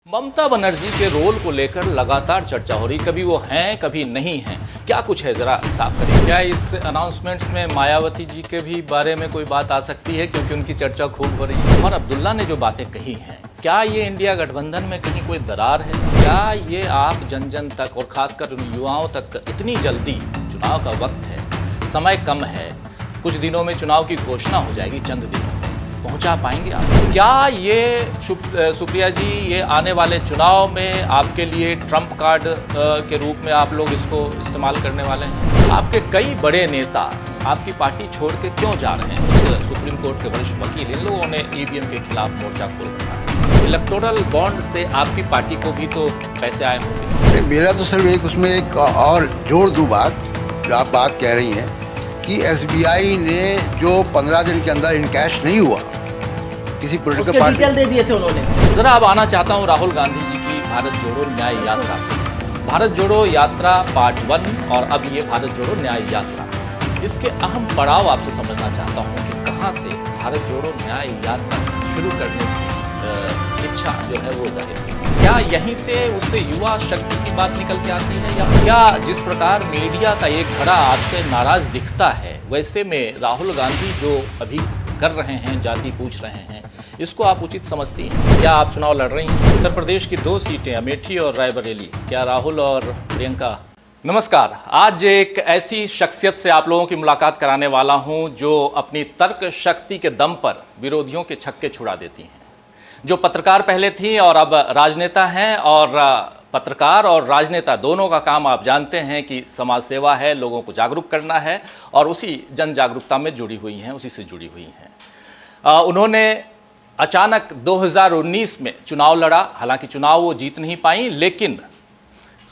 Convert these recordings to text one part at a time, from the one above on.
ममता बनर्जी के रोल को लेकर लगातार चर्चा हो रही, कभी वो हैं कभी नहीं हैं। क्या कुछ है, जरा साफ करिए। क्या इस अनाउंसमेंट्स में मायावती जी के भी बारे में कोई बात आ सकती है, क्योंकि उनकी चर्चा खूब हो रही है। उमर अब्दुल्ला ने जो बातें कही हैं, क्या ये इंडिया गठबंधन में कहीं कोई दरार है? क्या ये आप जन जन तक और खासकर उन युवाओं तक इतनी जल्दी, चुनाव का वक्त है, समय कम है, कुछ दिनों में चुनाव की घोषणा हो जाएगी, चंद दिनों में पहुंचा पाएंगे आप? क्या ये सुप्रिया जी, ये आने वाले चुनाव में आपके लिए ट्रम्प कार्ड के रूप में आप लोग इसको इस्तेमाल करने वाले हैं? आपके कई बड़े नेता आपकी पार्टी छोड़ के क्यों जा रहे हैं? सुप्रीम कोर्ट के वरिष्ठ वकील, इन लोगों ने ईवीएम के खिलाफ मोर्चा खोल रखा। इलेक्टोरल बॉन्ड से आपकी पार्टी को भी तो पैसे आए होंगे। मेरा तो सिर्फ एक उसमें एक और जोड़ दूं बात, जो आप बात कह रही हैं कि एसबीआई ने जो 15 दिन के अंदर इनकैश नहीं हुआ किसी पॉलिटिकल पार्टी, डिटेल दे दिए थे उन्होंने। जरा अब आना चाहता हूँ राहुल गांधी जी की भारत जोड़ो न्याय यात्रा। भारत जोड़ो यात्रा पार्ट 1 और अब ये भारत जोड़ो न्याय यात्रा, इसके अहम पड़ाव आपसे समझना चाहता हूँ कि कहाँ से भारत जोड़ो न्याय यात्रा शुरू करने की इच्छा जो है वो जाहिर है। क्या यहीं से उससे युवा शक्ति की बात निकल के आती है, या क्या जिस प्रकार मीडिया का एक घड़ा आपसे नाराज दिखता है, वैसे में राहुल गांधी जो अभी कर रहे हैं, जाति पूछ रहे हैं, इसको आप उचित समझती हैं? क्या आप चुनाव लड़ रही हैं? उत्तर प्रदेश की 2 सीटें अमेठी और रायबरेली, क्या राहुल और प्रियंका? नमस्कार, आज एक ऐसी शख्सियत से आप लोगों की मुलाकात कराने वाला हूं जो अपनी तर्क शक्ति के दम पर विरोधियों के छक्के छुड़ा देती हैं, जो पत्रकार पहले थी और अब राजनेता हैं। और पत्रकार और राजनेता दोनों का काम आप जानते हैं कि समाज सेवा है, लोगों को जागरूक करना है, और उसी जन जागरूकता में जुड़ी हुई हैं, उसी से जुड़ी हुई हैं। उन्होंने अचानक 2019 में चुनाव लड़ा, हालांकि चुनाव वो जीत नहीं पाई, लेकिन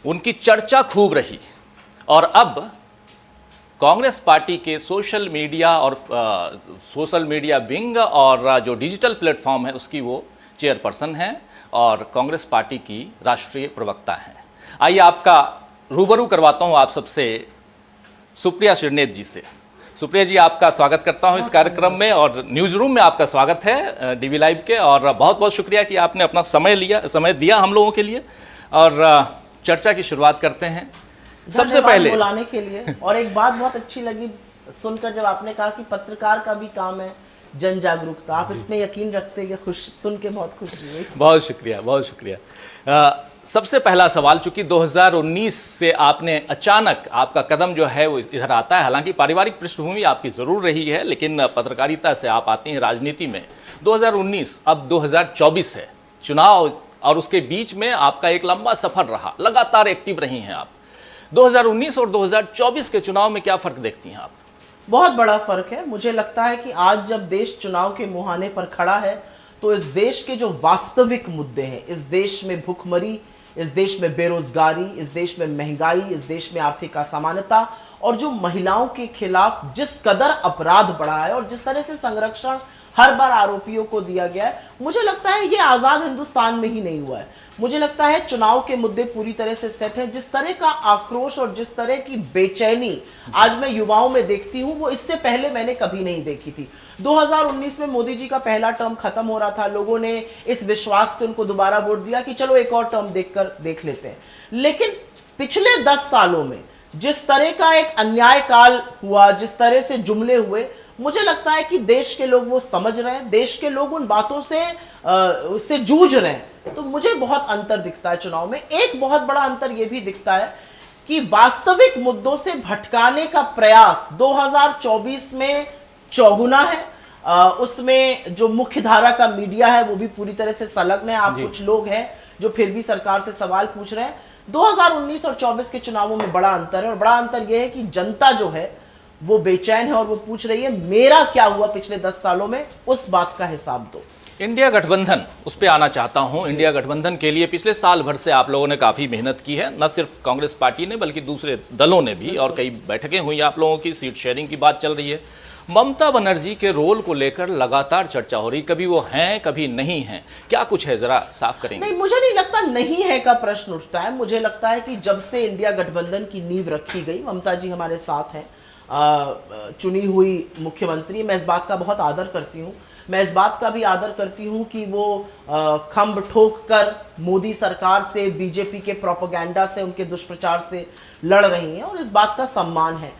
उनकी चर्चा खूब रही। और अब कांग्रेस पार्टी के सोशल मीडिया और सोशल मीडिया विंग और जो डिजिटल प्लेटफॉर्म है उसकी वो चेयरपर्सन हैं और कांग्रेस पार्टी की राष्ट्रीय प्रवक्ता हैं। आइए आपका रूबरू करवाता हूं आप सबसे सुप्रिया श्रीनेत जी से। सुप्रिया जी, आपका स्वागत करता हूं इस कार्यक्रम में, और न्यूज़ रूम में आपका स्वागत है डीवी लाइव के, और बहुत बहुत शुक्रिया कि आपने अपना समय दिया हम लोगों के लिए। और चर्चा की शुरुआत करते हैं। सबसे पहले बुलाने के लिए, और एक बात बहुत अच्छी लगी सुनकर जब आपने कहा कि पत्रकार का भी काम है जन जागरूकता। आप इसमें यकीन रखते हैं? खुश सुन के बहुत खुशी हुई। बहुत शुक्रिया, बहुत शुक्रिया। सबसे पहला सवाल, चूंकि 2019 से आपने अचानक आपका कदम जो है वो इधर आता है, हालांकि पारिवारिक पृष्ठभूमि आपकी ज़रूर रही है, लेकिन पत्रकारिता से आप आती हैं राजनीति में। 2019, अब 2024 है चुनाव, और उसके बीच में आपका एक लंबा सफर रहा, लगातार एक्टिव रही हैं आप। 2019 और 2024 के चुनाव में क्या फ़र्क देखती हैं आप? बहुत बड़ा फर्क है। मुझे लगता है कि आज जब देश चुनाव के मुहाने पर खड़ा है, तो इस देश के जो वास्तविक मुद्दे हैं, इस देश में भुखमरी, इस देश में बेरोजगारी, इस देश में महंगाई, इस देश में आर्थिक असमानता, और जो महिलाओं के खिलाफ जिस कदर अपराध बढ़ा है और जिस तरह से संरक्षण हर बार आरोपियों को दिया गया है, मुझे लगता है ये आजाद हिंदुस्तान में ही नहीं हुआ है। मुझे लगता है चुनाव के मुद्दे पूरी तरह से सेट है। जिस तरह का आक्रोश और जिस तरह की बेचैनी आज मैं युवाओं में देखती हूं, वो इससे पहले मैंने कभी नहीं देखी थी। 2019 में मोदी जी का पहला टर्म खत्म हो रहा था, लोगों ने इस विश्वास से उनको दोबारा वोट दिया कि चलो एक और टर्म देख लेते हैं। लेकिन पिछले 10 सालों में जिस तरह का एक अन्याय काल हुआ, जिस तरह से जुमले हुए, मुझे लगता है कि देश के लोग वो समझ रहे हैं, देश के लोग उन बातों से जूझ रहे हैं। तो मुझे बहुत अंतर दिखता है चुनाव में। एक बहुत बड़ा अंतर यह भी दिखता है कि वास्तविक मुद्दों से भटकाने का प्रयास 2024 में चौगुना है। उसमें जो मुख्य धारा का मीडिया है वो भी पूरी तरह से संलग्न है। आप कुछ लोग हैं जो फिर भी सरकार से सवाल पूछ रहे हैं। 2019 और 24 के चुनावों में बड़ा अंतर है, और बड़ा अंतर यह है कि जनता जो है वो बेचैन है और वो पूछ रही है मेरा क्या हुआ पिछले 10 सालों में, उस बात का हिसाब दो। इंडिया गठबंधन, उस पर आना चाहता हूं। इंडिया गठबंधन के लिए पिछले साल भर से आप लोगों ने काफ़ी मेहनत की है, न सिर्फ कांग्रेस पार्टी ने बल्कि दूसरे दलों ने भी, और कई बैठकें हुई आप लोगों की, सीट शेयरिंग की बात चल रही है। ममता बनर्जी के रोल को लेकर लगातार चर्चा हो रही, कभी वो हैं कभी नहीं हैं। क्या कुछ है, जरा साफ करेंगे? नहीं, मुझे नहीं लगता नहीं है का प्रश्न उठता है। मुझे लगता है कि जब से इंडिया गठबंधन की नींव रखी गई, ममता जी हमारे साथ हैं, चुनी हुई मुख्यमंत्री, मैं इस बात का बहुत आदर करती हूं, मैं इस बात का भी आदर करती हूं कि वो खंभ ठोक कर मोदी सरकार से, बीजेपी के प्रोपेगेंडा से, उनके दुष्प्रचार से लड़ रही हैं और इस बात का सम्मान है।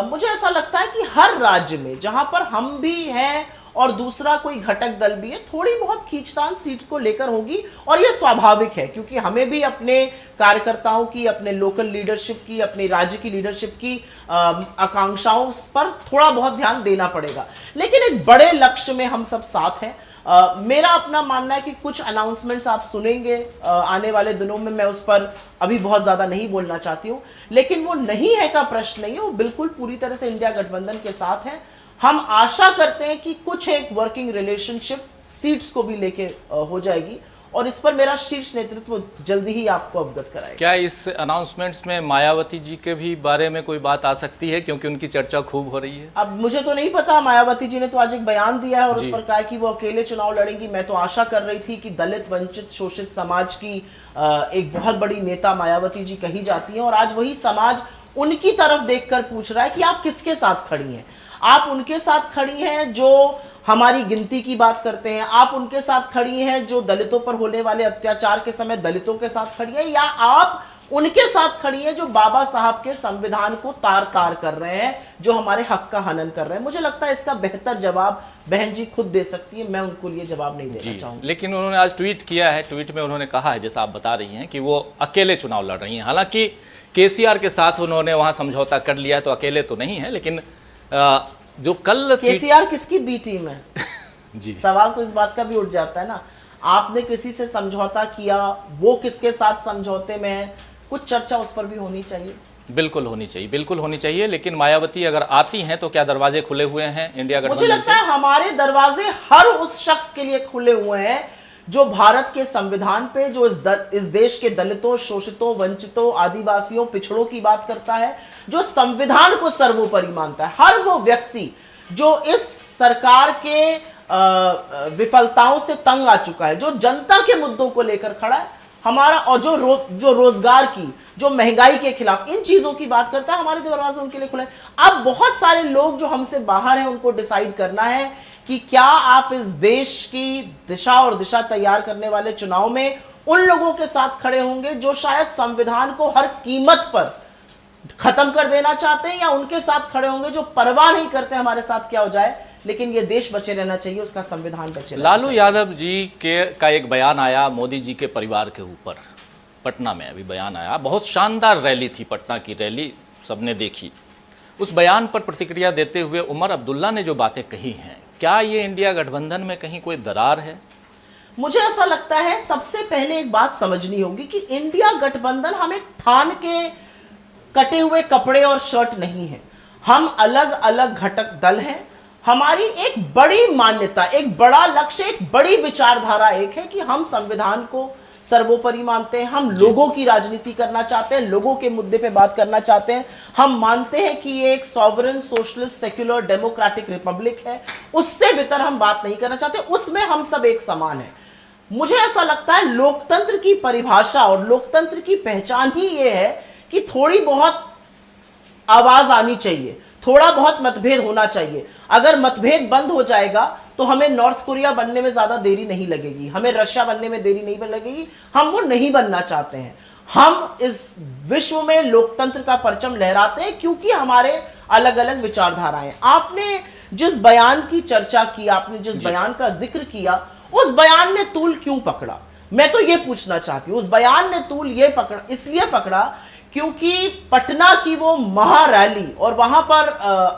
मुझे ऐसा लगता है कि हर राज्य में जहां पर हम भी हैं और दूसरा कोई घटक दल भी है, थोड़ी बहुत खींचतान सीट्स को लेकर होगी और यह स्वाभाविक है, क्योंकि हमें भी अपने कार्यकर्ताओं की, अपने लोकल लीडरशिप की, अपनी राज्य की लीडरशिप की आकांक्षाओं पर थोड़ा बहुत ध्यान देना पड़ेगा। लेकिन एक बड़े लक्ष्य में हम सब साथ हैं। मेरा अपना मानना है कि कुछ अनाउंसमेंट्स आप सुनेंगे आने वाले दिनों में, मैं उस पर अभी बहुत ज्यादा नहीं बोलना चाहती हूं, लेकिन वो नहीं है का प्रश्न नहीं है, वो बिल्कुल पूरी तरह से इंडिया गठबंधन के साथ है। हम आशा करते हैं कि कुछ एक वर्किंग रिलेशनशिप सीट्स को भी लेके हो जाएगी और इस पर मेरा शीर्ष नेतृत्व जल्दी ही आपको अवगत कराएगा। क्या इस अनाउंसमेंट्स में मायावती जी के भी बारे में कोई बात आ सकती है, क्योंकि उनकी चर्चा खूब हो रही है? अब मुझे तो नहीं पता, मायावती जी ने तो आज एक बयान दिया है और उस पर कहा कि वो अकेले चुनाव लड़ेंगी। मैं तो आशा कर रही थी कि दलित, वंचित, शोषित समाज की एक बहुत बड़ी नेता मायावती जी कही जाती है और आज वही समाज उनकी तरफ देखकर पूछ रहा है कि आप किसके साथ खड़ी हैं। आप उनके साथ खड़ी हैं जो हमारी गिनती की बात करते हैं, आप उनके साथ खड़ी हैं जो दलितों पर होने वाले अत्याचार के समय दलितों के साथ खड़ी है, या आप उनके साथ खड़ी हैं जो बाबा साहब के संविधान को तार तार कर रहे हैं, जो हमारे हक का हनन कर रहे हैं? मुझे लगता है इसका बेहतर जवाब बहन जी खुद दे सकती है, मैं उनको ये जवाब नहीं देना चाहूंगा। लेकिन उन्होंने आज ट्वीट किया है, ट्वीट में उन्होंने कहा है, जैसा आप बता रही हैं, कि वो अकेले चुनाव लड़ रही हैं। हालांकि केसीआर के साथ उन्होंने वहां समझौता कर लिया है, तो अकेले तो नहीं है, लेकिन जो कल केसीआर किसकी बी टीम है? जी, सवाल तो इस बात का भी उठ जाता है ना, आपने किसी से समझौता किया, वो किसके साथ समझौते में है, कुछ चर्चा उस पर भी होनी चाहिए। बिल्कुल होनी चाहिए, बिल्कुल होनी चाहिए। लेकिन मायावती अगर आती हैं तो क्या दरवाजे खुले हुए हैं इंडिया गठबंधन के? मुझे लगता है हमारे दरवाजे हर उस शख्स के लिए खुले हुए हैं जो भारत के संविधान पे, जो इस देश के दलितों, शोषितों, वंचितों, आदिवासियों, पिछड़ों की बात करता है, जो संविधान को सर्वोपरि मानता है। हर वो व्यक्ति जो इस सरकार के विफलताओं से तंग आ चुका है, जो जनता के मुद्दों को लेकर खड़ा है हमारा, और जो रोजगार की, जो महंगाई के खिलाफ इन चीजों की बात करता है, हमारे दरवाजे उनके लिए खुले हैं। अब बहुत सारे लोग जो हमसे बाहर हैं, उनको डिसाइड करना है कि क्या आप इस देश की दिशा और दिशा तैयार करने वाले चुनाव में उन लोगों के साथ खड़े होंगे जो शायद संविधान को हर कीमत पर खत्म कर देना चाहते हैं, या उनके साथ खड़े होंगे जो परवाह नहीं करते हमारे साथ क्या हो जाए, लेकिन ये देश बचे रहना चाहिए, उसका संविधान बचे रहना लालू चाहिए। यादव जी का एक बयान आया मोदी जी के परिवार के ऊपर, पटना में अभी बयान आया। बहुत शानदार रैली थी, पटना की रैली सबने देखी। उस बयान पर प्रतिक्रिया देते हुए उमर अब्दुल्ला ने जो बातें कही हैं, क्या ये इंडिया गठबंधन में कहीं कोई दरार है? मुझे ऐसा लगता है सबसे पहले एक बात समझनी होगी कि इंडिया गठबंधन हम एक थान के कटे हुए कपड़े और शर्ट नहीं है। हम अलग अलग घटक दल हैं। हमारी एक बड़ी मान्यता, एक बड़ा लक्ष्य, एक बड़ी विचारधारा एक है कि हम संविधान को सर्वोपरि मानते हैं, हम लोगों की राजनीति करना चाहते हैं, लोगों के मुद्दे पे बात करना चाहते हैं। हम मानते हैं कि ये एक sovereign, socialist, secular, democratic Republic है, उससे बेहतर हम बात नहीं करना चाहते, उसमें हम सब एक समान हैं। मुझे ऐसा लगता है लोकतंत्र की परिभाषा और लोकतंत्र की पहचान ही ये है कि थोड़ी बहुत आवाज आनी चाहिए, थोड़ा बहुत मतभेद होना चाहिए। अगर मतभेद बंद हो जाएगा तो हमें नॉर्थ कोरिया बनने में ज्यादा देरी नहीं लगेगी, हमें रशिया बनने में देरी नहीं लगेगी। हम वो नहीं बनना चाहते हैं। हम इस विश्व में लोकतंत्र का परचम लहराते हैं क्योंकि हमारे अलग अलग विचारधाराएं। आपने जिस बयान की चर्चा की, आपने जिस बयान का जिक्र किया, उस बयान ने तूल क्यों पकड़ा? मैं तो ये पूछना चाहती हूं, उस बयान ने तूल ये पकड़ा, इसलिए पकड़ा क्योंकि पटना की वो महारैली और वहां पर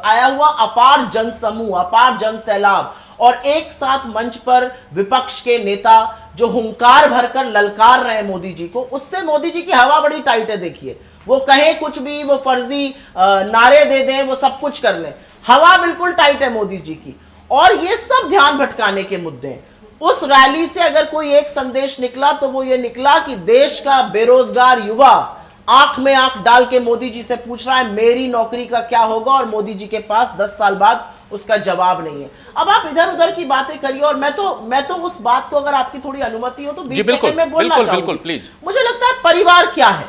आया हुआ अपार जनसमूह, अपार जनसैलाब, और एक साथ मंच पर विपक्ष के नेता जो हुंकार भरकर ललकार रहे मोदी जी को, उससे मोदी जी की हवा बड़ी टाइट है। देखिए, वो कहे कुछ भी, वो फर्जी नारे दे दें, वो सब कुछ कर लें, हवा बिल्कुल टाइट है मोदी जी की। और ये सब ध्यान भटकाने के मुद्दे हैं। उस रैली से अगर कोई एक संदेश निकला तो वो ये निकला कि देश का बेरोजगार युवा आंख में आंख डाल के मोदी जी से पूछ रहा है मेरी नौकरी का क्या होगा, और मोदी जी के पास 10 साल बाद उसका जवाब नहीं है। अब आप इधर उधर की बातें करिए, और मैं तो उस बात को, अगर आपकी थोड़ी अनुमति हो तो 20 सेकंड में बोलना चाहूंगी। बिल्कुल, प्लीज। मुझे लगता है परिवार क्या है?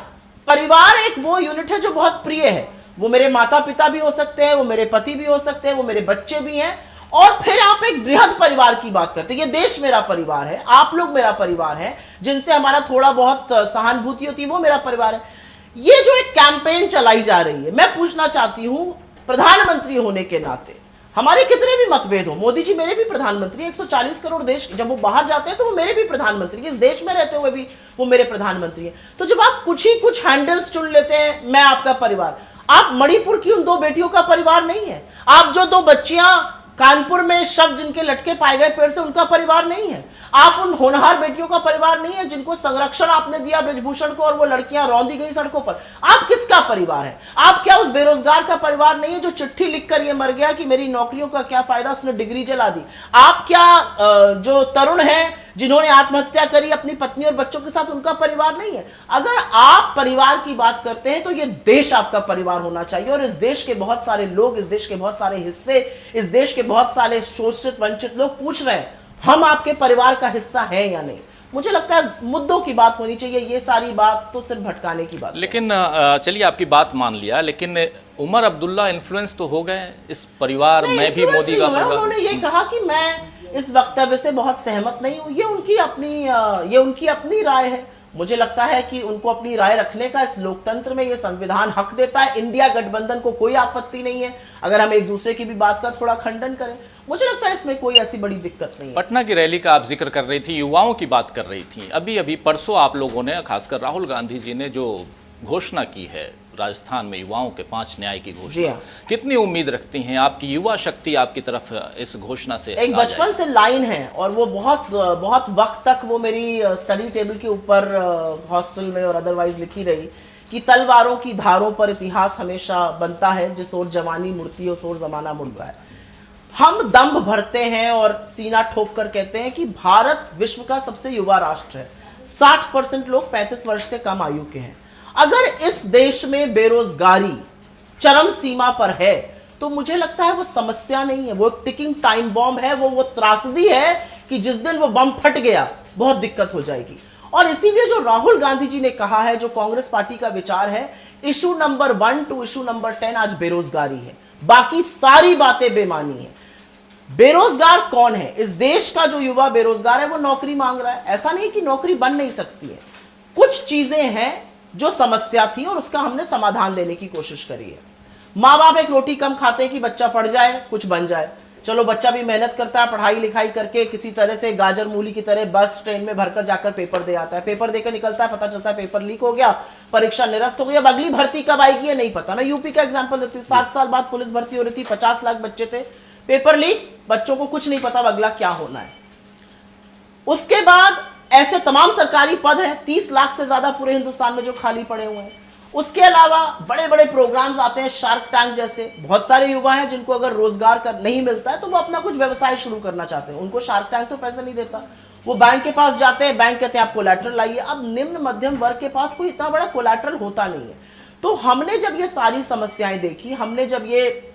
परिवार एक वो यूनिट है जो बहुत प्रिय है। वो मेरे माता पिता भी हो सकते हैं, वो मेरे पति भी हो सकते हैं, वो मेरे बच्चे भी हैं, और फिर आप एक वृहद परिवार की बात करते हैं, ये देश मेरा परिवार है, आप लोग मेरा परिवार है, जिनसे हमारा थोड़ा बहुत सहानुभूति होती है वो मेरा परिवार है। ये जो एक कैंपेन चलाई जा रही है, मैं पूछना चाहती हूं प्रधानमंत्री होने के नाते, हमारे कितने भी मतभेद हो, मोदी जी मेरे भी प्रधानमंत्री, 140 करोड़ देश, जब वो बाहर जाते हैं तो वो मेरे भी प्रधानमंत्री, इस देश में रहते हुए भी वो मेरे प्रधानमंत्री हैं। तो जब आप कुछ हैंडल्स चुन लेते हैं, मैं आपका परिवार, आप मणिपुर की उन 2 बेटियों का परिवार नहीं है, आप जो 2 बच्चियां कानपुर में शव जिनके लटके पाए गए पेड़ से, उनका परिवार नहीं है, आप उन होनहार बेटियों का परिवार नहीं है जिनको संरक्षण आपने दिया ब्रजभूषण को और वो लड़कियां रौंदी गई सड़कों पर, आप किसका परिवार है? आप क्या उस बेरोजगार का परिवार नहीं है जो चिट्ठी लिखकर ये मर गया कि मेरी नौकरियों का क्या फायदा, उसने डिग्री जला दी? आप क्या जो तरुण है जिन्होंने आत्महत्या करी अपनी पत्नी और बच्चों के साथ, उनका परिवार नहीं है? अगर आप परिवार की बात करते हैं तो ये देश आपका परिवार होना चाहिए, और इस देश के बहुत सारे लोग, इस देश के बहुत सारे हिस्से, इस देश के बहुत सारे शोषित वंचित लोग पूछ रहे हैं हम आपके परिवार का हिस्सा हैं या नहीं। मुझे लगता है मुद्दों की बात होनी चाहिए, ये सारी बात तो सिर्फ भटकाने की बात। लेकिन चलिए आपकी बात मान लिया, लेकिन उमर अब्दुल्ला इन्फ्लुएंस तो हो गए इस परिवार में भी मोदी का परिवार। उन्होंने ये कहा कि मैं इस वक्तव्य से बहुत सहमत नहीं हूं, ये उनकी अपनी राय है। मुझे लगता है कि उनको अपनी राय रखने का इस लोकतंत्र में ये संविधान हक देता है। इंडिया गठबंधन को कोई आपत्ति नहीं है अगर हम एक दूसरे की भी बात का थोड़ा खंडन करें, मुझे लगता है इसमें कोई ऐसी बड़ी दिक्कत नहीं है। पटना की रैली का आप जिक्र कर रही थी, युवाओं की बात कर रही थी, अभी परसों आप लोगों ने, खासकर राहुल गांधी जी ने जो घोषणा की है राजस्थान में युवाओं के 5 न्याय की घोषणा, कितनी उम्मीद रखती हैं आपकी युवा शक्ति आपकी तरफ इस घोषणा से? एक बचपन से लाइन है और वो बहुत वक्त तक वो मेरी स्टडी टेबल के ऊपर हॉस्टल में और अदरवाइज लिखी रही कि तलवारों की धारों पर इतिहास हमेशा बनता है, जिस ओर जवानी मुड़ती है उस ओर जमाना मुड़ता है। हम दम्भ भरते हैं और सीना ठोक कर कहते हैं कि भारत विश्व का सबसे युवा राष्ट्र है, 60% लोग 35 वर्ष से कम आयु के हैं। अगर इस देश में बेरोजगारी चरम सीमा पर है तो मुझे लगता है वो समस्या नहीं है, वो एक टिकिंग टाइम बॉम्ब है, वो त्रासदी है कि जिस दिन वो बम फट गया बहुत दिक्कत हो जाएगी। और इसीलिए जो राहुल गांधी जी ने कहा है, जो कांग्रेस पार्टी का विचार है, issue number 1 to issue number 10 आज बेरोजगारी है, बाकी सारी बातें बेमानी है। बेरोजगार कौन है? इस देश का जो युवा बेरोजगार है वो नौकरी मांग रहा है। ऐसा नहीं कि नौकरी बन नहीं सकती है, कुछ चीजें हैं जो समस्या थी और उसका हमने समाधान देने की कोशिश करी है। माँ बाप एक रोटी कम खाते हैं कि बच्चा पढ़ जाए कुछ बन जाए, चलो बच्चा भी मेहनत करता है, पढ़ाई लिखाई करके किसी तरह से गाजर मूली की तरह बस ट्रेन में भरकर जाकर पेपर दे आता है, पेपर देकर निकलता है, पता चलता है पेपर लीक हो गया, परीक्षा निरस्त हो गई। अब अगली भर्ती कब आएगी ये नहीं पता। मैं यूपी का एग्जाम्पल देती हूँ, 7 साल बाद पुलिस भर्ती हो रही थी, 50 लाख बच्चे थे, पेपर लीक, बच्चों को कुछ नहीं पता अगला क्या होना है। उसके बाद ऐसे तमाम सरकारी पद हैं, 30 लाख से ज्यादा पूरे हिंदुस्तान में जो खाली पड़े हुए हैं। उसके अलावा बड़े बड़े प्रोग्राम्स आते हैं, शार्क टैंक जैसे, बहुत सारे युवा हैं जिनको अगर रोजगार नहीं मिलता है तो वो अपना कुछ व्यवसाय शुरू करना चाहते हैं, उनको शार्क टैंक तो पैसे नहीं देता, वो बैंक के पास जाते हैं, बैंक कहते हैं आप कोलैटरल लाइए। अब निम्न मध्यम वर्ग के पास कोई इतना बड़ा कोलैटरल होता नहीं है। तो हमने जब ये सारी समस्याएं देखी, हमने जब ये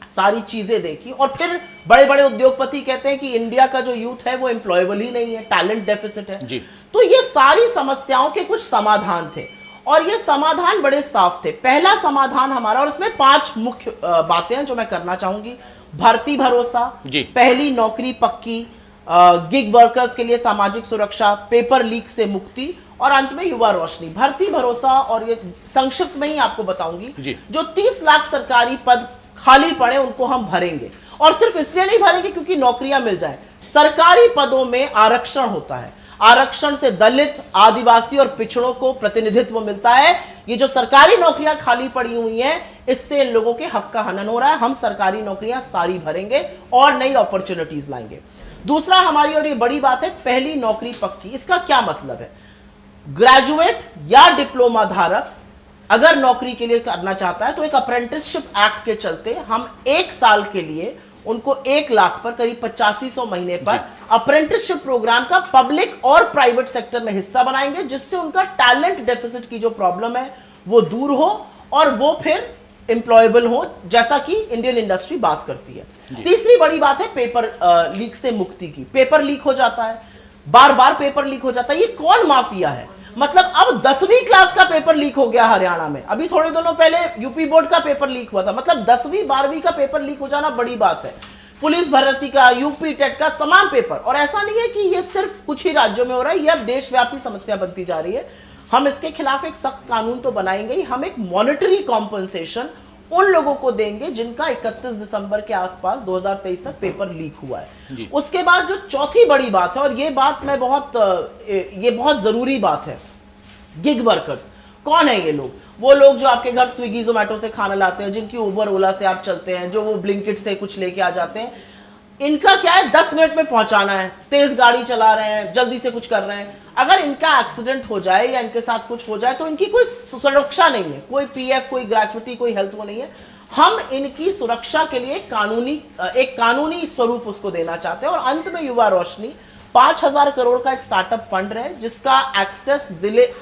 सारी चीजें देखी, और फिर बड़े बड़े उद्योगपति कहते हैं कि इंडिया का जो यूथ है वो एम्प्लॉयबल ही नहीं है, टैलेंट डेफिसिट है जी। तो ये सारी समस्याओं के कुछ समाधान थे और ये समाधान बड़े साफ थे। पहला समाधान हमारा, और इसमें 5 मुख्य बातें हैं जो मैं करना चाहूंगी। भर्ती भरोसा, पहली नौकरी पक्की, गिग वर्कर्स के लिए सामाजिक सुरक्षा, पेपर लीक से मुक्ति, और अंत में युवा रोशनी। भर्ती भरोसा, और ये संक्षिप्त में ही आपको बताऊंगी, जो 30 लाख सरकारी पद खाली पड़े उनको हम भरेंगे, और सिर्फ इसलिए नहीं भरेंगे क्योंकि नौकरियां मिल जाए। सरकारी पदों में आरक्षण होता है, आरक्षण से दलित, आदिवासी और पिछड़ों को प्रतिनिधित्व मिलता है। ये जो सरकारी नौकरियां खाली पड़ी हुई हैं, इससे इन लोगों के हक का हनन हो रहा है। हम सरकारी नौकरियां सारी भरेंगे और नई अपॉर्चुनिटीज लाएंगे। दूसरा हमारी, और ये बड़ी बात है, पहली नौकरी पक्की। इसका क्या मतलब है? ग्रेजुएट या डिप्लोमा धारक अगर नौकरी के लिए करना चाहता है तो एक अप्रेंटिसशिप एक्ट के चलते हम 1 साल के लिए उनको 1 लाख पर, करीब 8500 महीने पर अप्रेंटिसशिप प्रोग्राम का पब्लिक और प्राइवेट सेक्टर में हिस्सा बनाएंगे, जिससे उनका टैलेंट डेफिसिट की जो प्रॉब्लम है वो दूर हो और वो फिर एम्प्लॉयबल हो, जैसा कि इंडियन इंडस्ट्री बात करती है। तीसरी बड़ी बात है पेपर लीक से मुक्ति की। पेपर लीक हो जाता है, बार बार पेपर लीक हो जाता है, ये कौन माफिया है? मतलब अब 10वीं क्लास का पेपर लीक हो गया हरियाणा में, अभी थोड़े दिनों पहले यूपी बोर्ड का पेपर लीक हुआ था। मतलब 10वीं 12वीं का पेपर लीक हो जाना बड़ी बात है। पुलिस भर्ती का, यूपी टेट का तमाम पेपर। और ऐसा नहीं है कि ये सिर्फ कुछ ही राज्यों में हो रहा है, ये अब देशव्यापी समस्या बनती जा रही है। हम इसके खिलाफ एक सख्त कानून तो बनाएंगे ही, हम एक मॉनेटरी कॉम्पनसेशन उन लोगों को देंगे जिनका 31 दिसंबर के आसपास 2023 तक पेपर लीक हुआ है। उसके बाद जो चौथी बड़ी बात है, और ये बात मैं ये बहुत जरूरी बात है, गिग वर्कर्स। कौन है ये लोग? वो लोग जो आपके घर स्विगी जोमेटो से खाना लाते हैं, जिनकी उबर ओला से आप चलते हैं, जो वो ब्लिंकिट से कुछ लेके आ जाते हैं। इनका क्या है, 10 मिनट में पहुंचाना है, तेज गाड़ी चला रहे हैं, जल्दी से कुछ कर रहे हैं। अगर इनका एक्सीडेंट हो जाए या इनके साथ कुछ हो जाए तो इनकी कोई सुरक्षा नहीं है, कोई पीएफ, कोई ग्रेचुटी, कोई हेल्थ वो नहीं है। हम इनकी सुरक्षा के लिए एक कानूनी स्वरूप उसको देना चाहते हैं। और अंत में युवा रोशनी 5000 करोड़ का एक स्टार्टअप फंड है, जिसका एक्सेस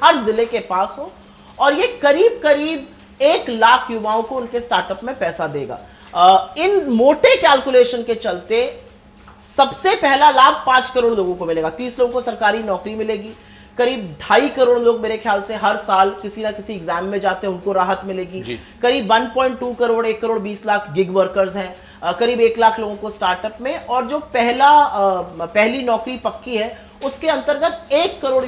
हर जिले के पास हो, और ये करीब करीब 1 लाख युवाओं को उनके स्टार्टअप में पैसा देगा। इन मोटे कैलकुलेशन के चलते सबसे पहला लाभ 5 करोड़ लोगों को मिलेगा। 30 लोगों को सरकारी नौकरी मिलेगी, करीब 2.5 करोड़ लोग मेरे ख्याल से हर साल किसी ना किसी एग्जाम में जाते हैं, उनको राहत मिलेगी। करीब 1.2 करोड़ 1 करोड़ 20 लाख गिग वर्कर्स हैं, करीब 1 लाख लोगों को स्टार्टअप में। और जो पहली नौकरी पक्की है, उसके अंतर्गत 1 करोड़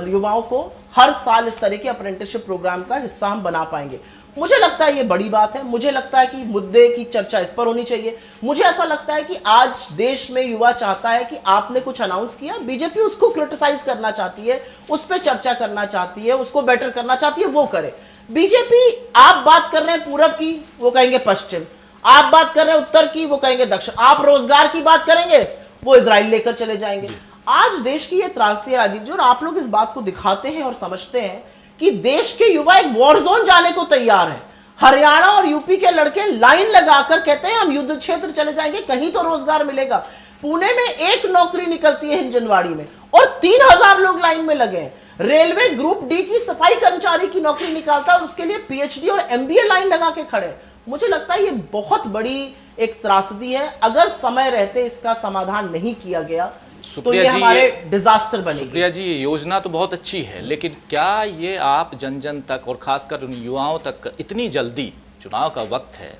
युवाओं को हर साल इस तरह के अप्रेंटिसशिप प्रोग्राम का हिस्सा हम बना पाएंगे। मुझे लगता है ये बड़ी बात है। मुझे लगता है कि मुद्दे की चर्चा इस पर होनी चाहिए। मुझे ऐसा लगता है कि आज देश में युवा चाहता है कि आपने कुछ अनाउंस किया, बीजेपी उसको क्रिटिसाइज करना चाहती है, उस पर चर्चा करना चाहती है, उसको बेटर करना चाहती है, वो करे। बीजेपी, आप बात कर रहे हैं पूरब की, वो कहेंगे पश्चिम। आप बात कर रहे हैं उत्तर की, वो कहेंगे दक्षिण। आप रोजगार की बात करेंगे, वो इजराइल लेकर चले जाएंगे। आज देश की ये त्रासदी है राजीव जी, और आप लोग इस बात को दिखाते हैं और समझते हैं कि देश के युवा एक वॉर जोन जाने को तैयार है। हरियाणा और यूपी के लड़के लाइन लगाकर कहते हैं हम युद्ध क्षेत्र चले जाएंगे, कहीं तो रोजगार मिलेगा। पुणे में 1 नौकरी निकलती है हिंजनवाड़ी में, और 3000 लोग लाइन में लगे हैं। रेलवे ग्रुप डी की सफाई कर्मचारी की नौकरी निकालता है, और उसके लिए पीएचडी और एमबीए लाइन लगा के खड़े। मुझे लगता है ये बहुत बड़ी एक त्रासदी है। अगर समय रहते इसका समाधान नहीं किया गया तो ये हमारे डिजास्टर बनेगी। सुप्रिया जी, ये योजना तो बहुत अच्छी है, लेकिन क्या ये आप जन जन तक और खासकर उन युवाओं तक इतनी जल्दी, चुनाव का वक्त है,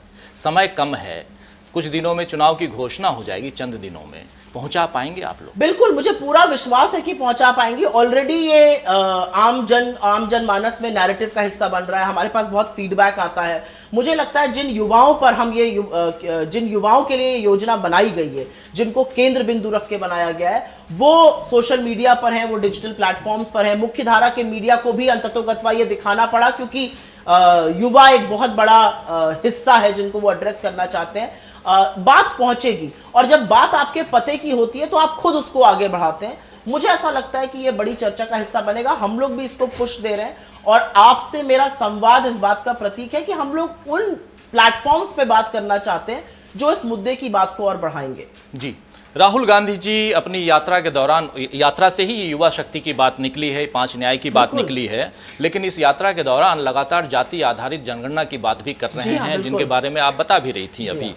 समय कम है, कुछ दिनों में चुनाव की घोषणा हो जाएगी, चंद दिनों में पहुंचा पाएंगे आप लोग? बिल्कुल, मुझे पूरा विश्वास है कि पहुंचा पाएंगे। ऑलरेडी ये आम जन मानस में नैरेटिव का हिस्सा बन रहा है। हमारे पास बहुत फीडबैक आता है। मुझे लगता है जिन युवाओं के लिए योजना बनाई गई है, जिनको केंद्र बिंदु रख के बनाया गया है, वो सोशल मीडिया पर है, वो डिजिटल प्लेटफॉर्म्स पर है। मुख्य धारा के मीडिया को भी अंततोगत्वा ये दिखाना पड़ा, क्योंकि युवा एक बहुत बड़ा हिस्सा है जिनको वो एड्रेस करना चाहते हैं। बात पहुंचेगी, और जब बात आपके पते की होती है तो आप खुद उसको आगे बढ़ाते हैं। मुझे ऐसा लगता है कि ये बड़ी चर्चा का हिस्सा बनेगा। हम लोग भी इसको पुश दे रहे हैं, और आपसे मेरा संवाद इस बात का प्रतीक है कि हम लोग उन प्लेटफॉर्म्स पे बात करना चाहते हैं जो इस मुद्दे की बात को और बढ़ाएंगे। जी, राहुल गांधी जी अपनी यात्रा के दौरान, यात्रा से ही युवा शक्ति की बात निकली है, 5 न्याय की बात निकली है, लेकिन इस यात्रा के दौरान लगातार जाति आधारित जनगणना की बात भी कर रहे हैं, जिनके बारे में आप बता भी रही थी अभी।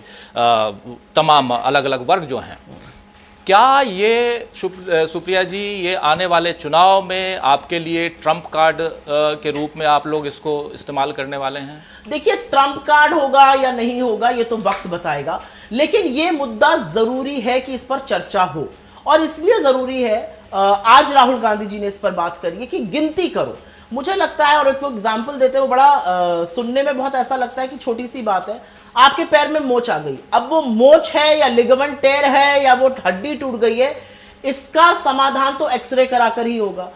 तमाम अलग अलग वर्ग जो हैं, क्या ये सुप्रिया जी, ये आने वाले चुनाव में आपके लिए ट्रम्प कार्ड के रूप में आप लोग इसको इस्तेमाल करने वाले हैं? देखिए, ट्रम्प कार्ड होगा या नहीं होगा ये तो वक्त बताएगा, लेकिन ये मुद्दा जरूरी है कि इस पर चर्चा हो। और इसलिए जरूरी है, आज राहुल गांधी जी ने इस पर बात करी है कि गिनती करो। मुझे लगता है, और एक वो एग्जाम्पल देते हैं, वो बड़ा सुनने में बहुत ऐसा लगता है कि छोटी सी बात है। आपके पैर में मोच आ गई, अब वो मोच है या लिगामेंट टेयर है या वो हड्डी टूट गई है, इसका समाधान तो एक्सरे कराकर ही होगा।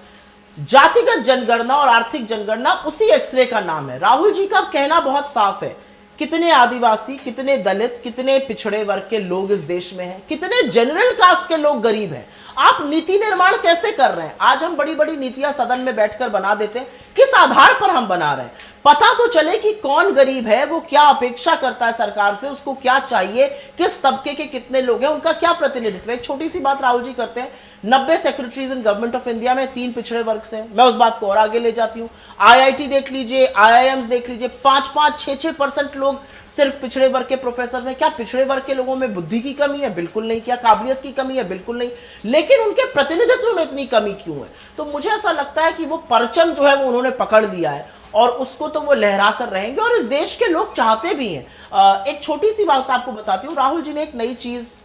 जातिगत जनगणना और आर्थिक जनगणना उसी एक्सरे का नाम है। राहुल जी का कहना बहुत साफ है, कितने आदिवासी, कितने दलित, कितने पिछड़े वर्ग के लोग इस देश में हैं, कितने जनरल कास्ट के लोग गरीब हैं। आप नीति निर्माण कैसे कर रहे हैं? आज हम बड़ी बड़ी नीतियां सदन में बैठकर बना देते हैं, किस आधार पर हम बना रहे हैं? पता तो चले कि कौन गरीब है, वो क्या अपेक्षा करता है सरकार से, उसको क्या चाहिए, किस तबके के कितने लोग हैं, उनका क्या प्रतिनिधित्व है। एक छोटी सी बात राहुल जी करते हैं, 90 secretaries in government of India में 3 पिछड़े वर्ग से। मैं उस बात को और आगे ले जाती हूं, IIT देख लीजिए, IIMs देख लीजिए, 5-5, 6-6% लोग सिर्फ पिछड़े वर्ग के प्रोफेसर हैं। क्या पिछड़े वर्ग के लोगों में बुद्धि की कमी है? बिल्कुल नहीं। क्या काबिलियत की कमी है? बिल्कुल नहीं। लेकिन उनके प्रतिनिधित्व में इतनी कमी क्यों है? तो मुझे ऐसा लगता है कि वो परचम जो है वो उन्होंने पकड़ लिया है, और उसको तो वो लहरा कर रहेंगे और इस देश के लोग चाहते भी हैं। एक छोटी सी बात आपको बताती हूँ, राहुल जी ने एक नई चीज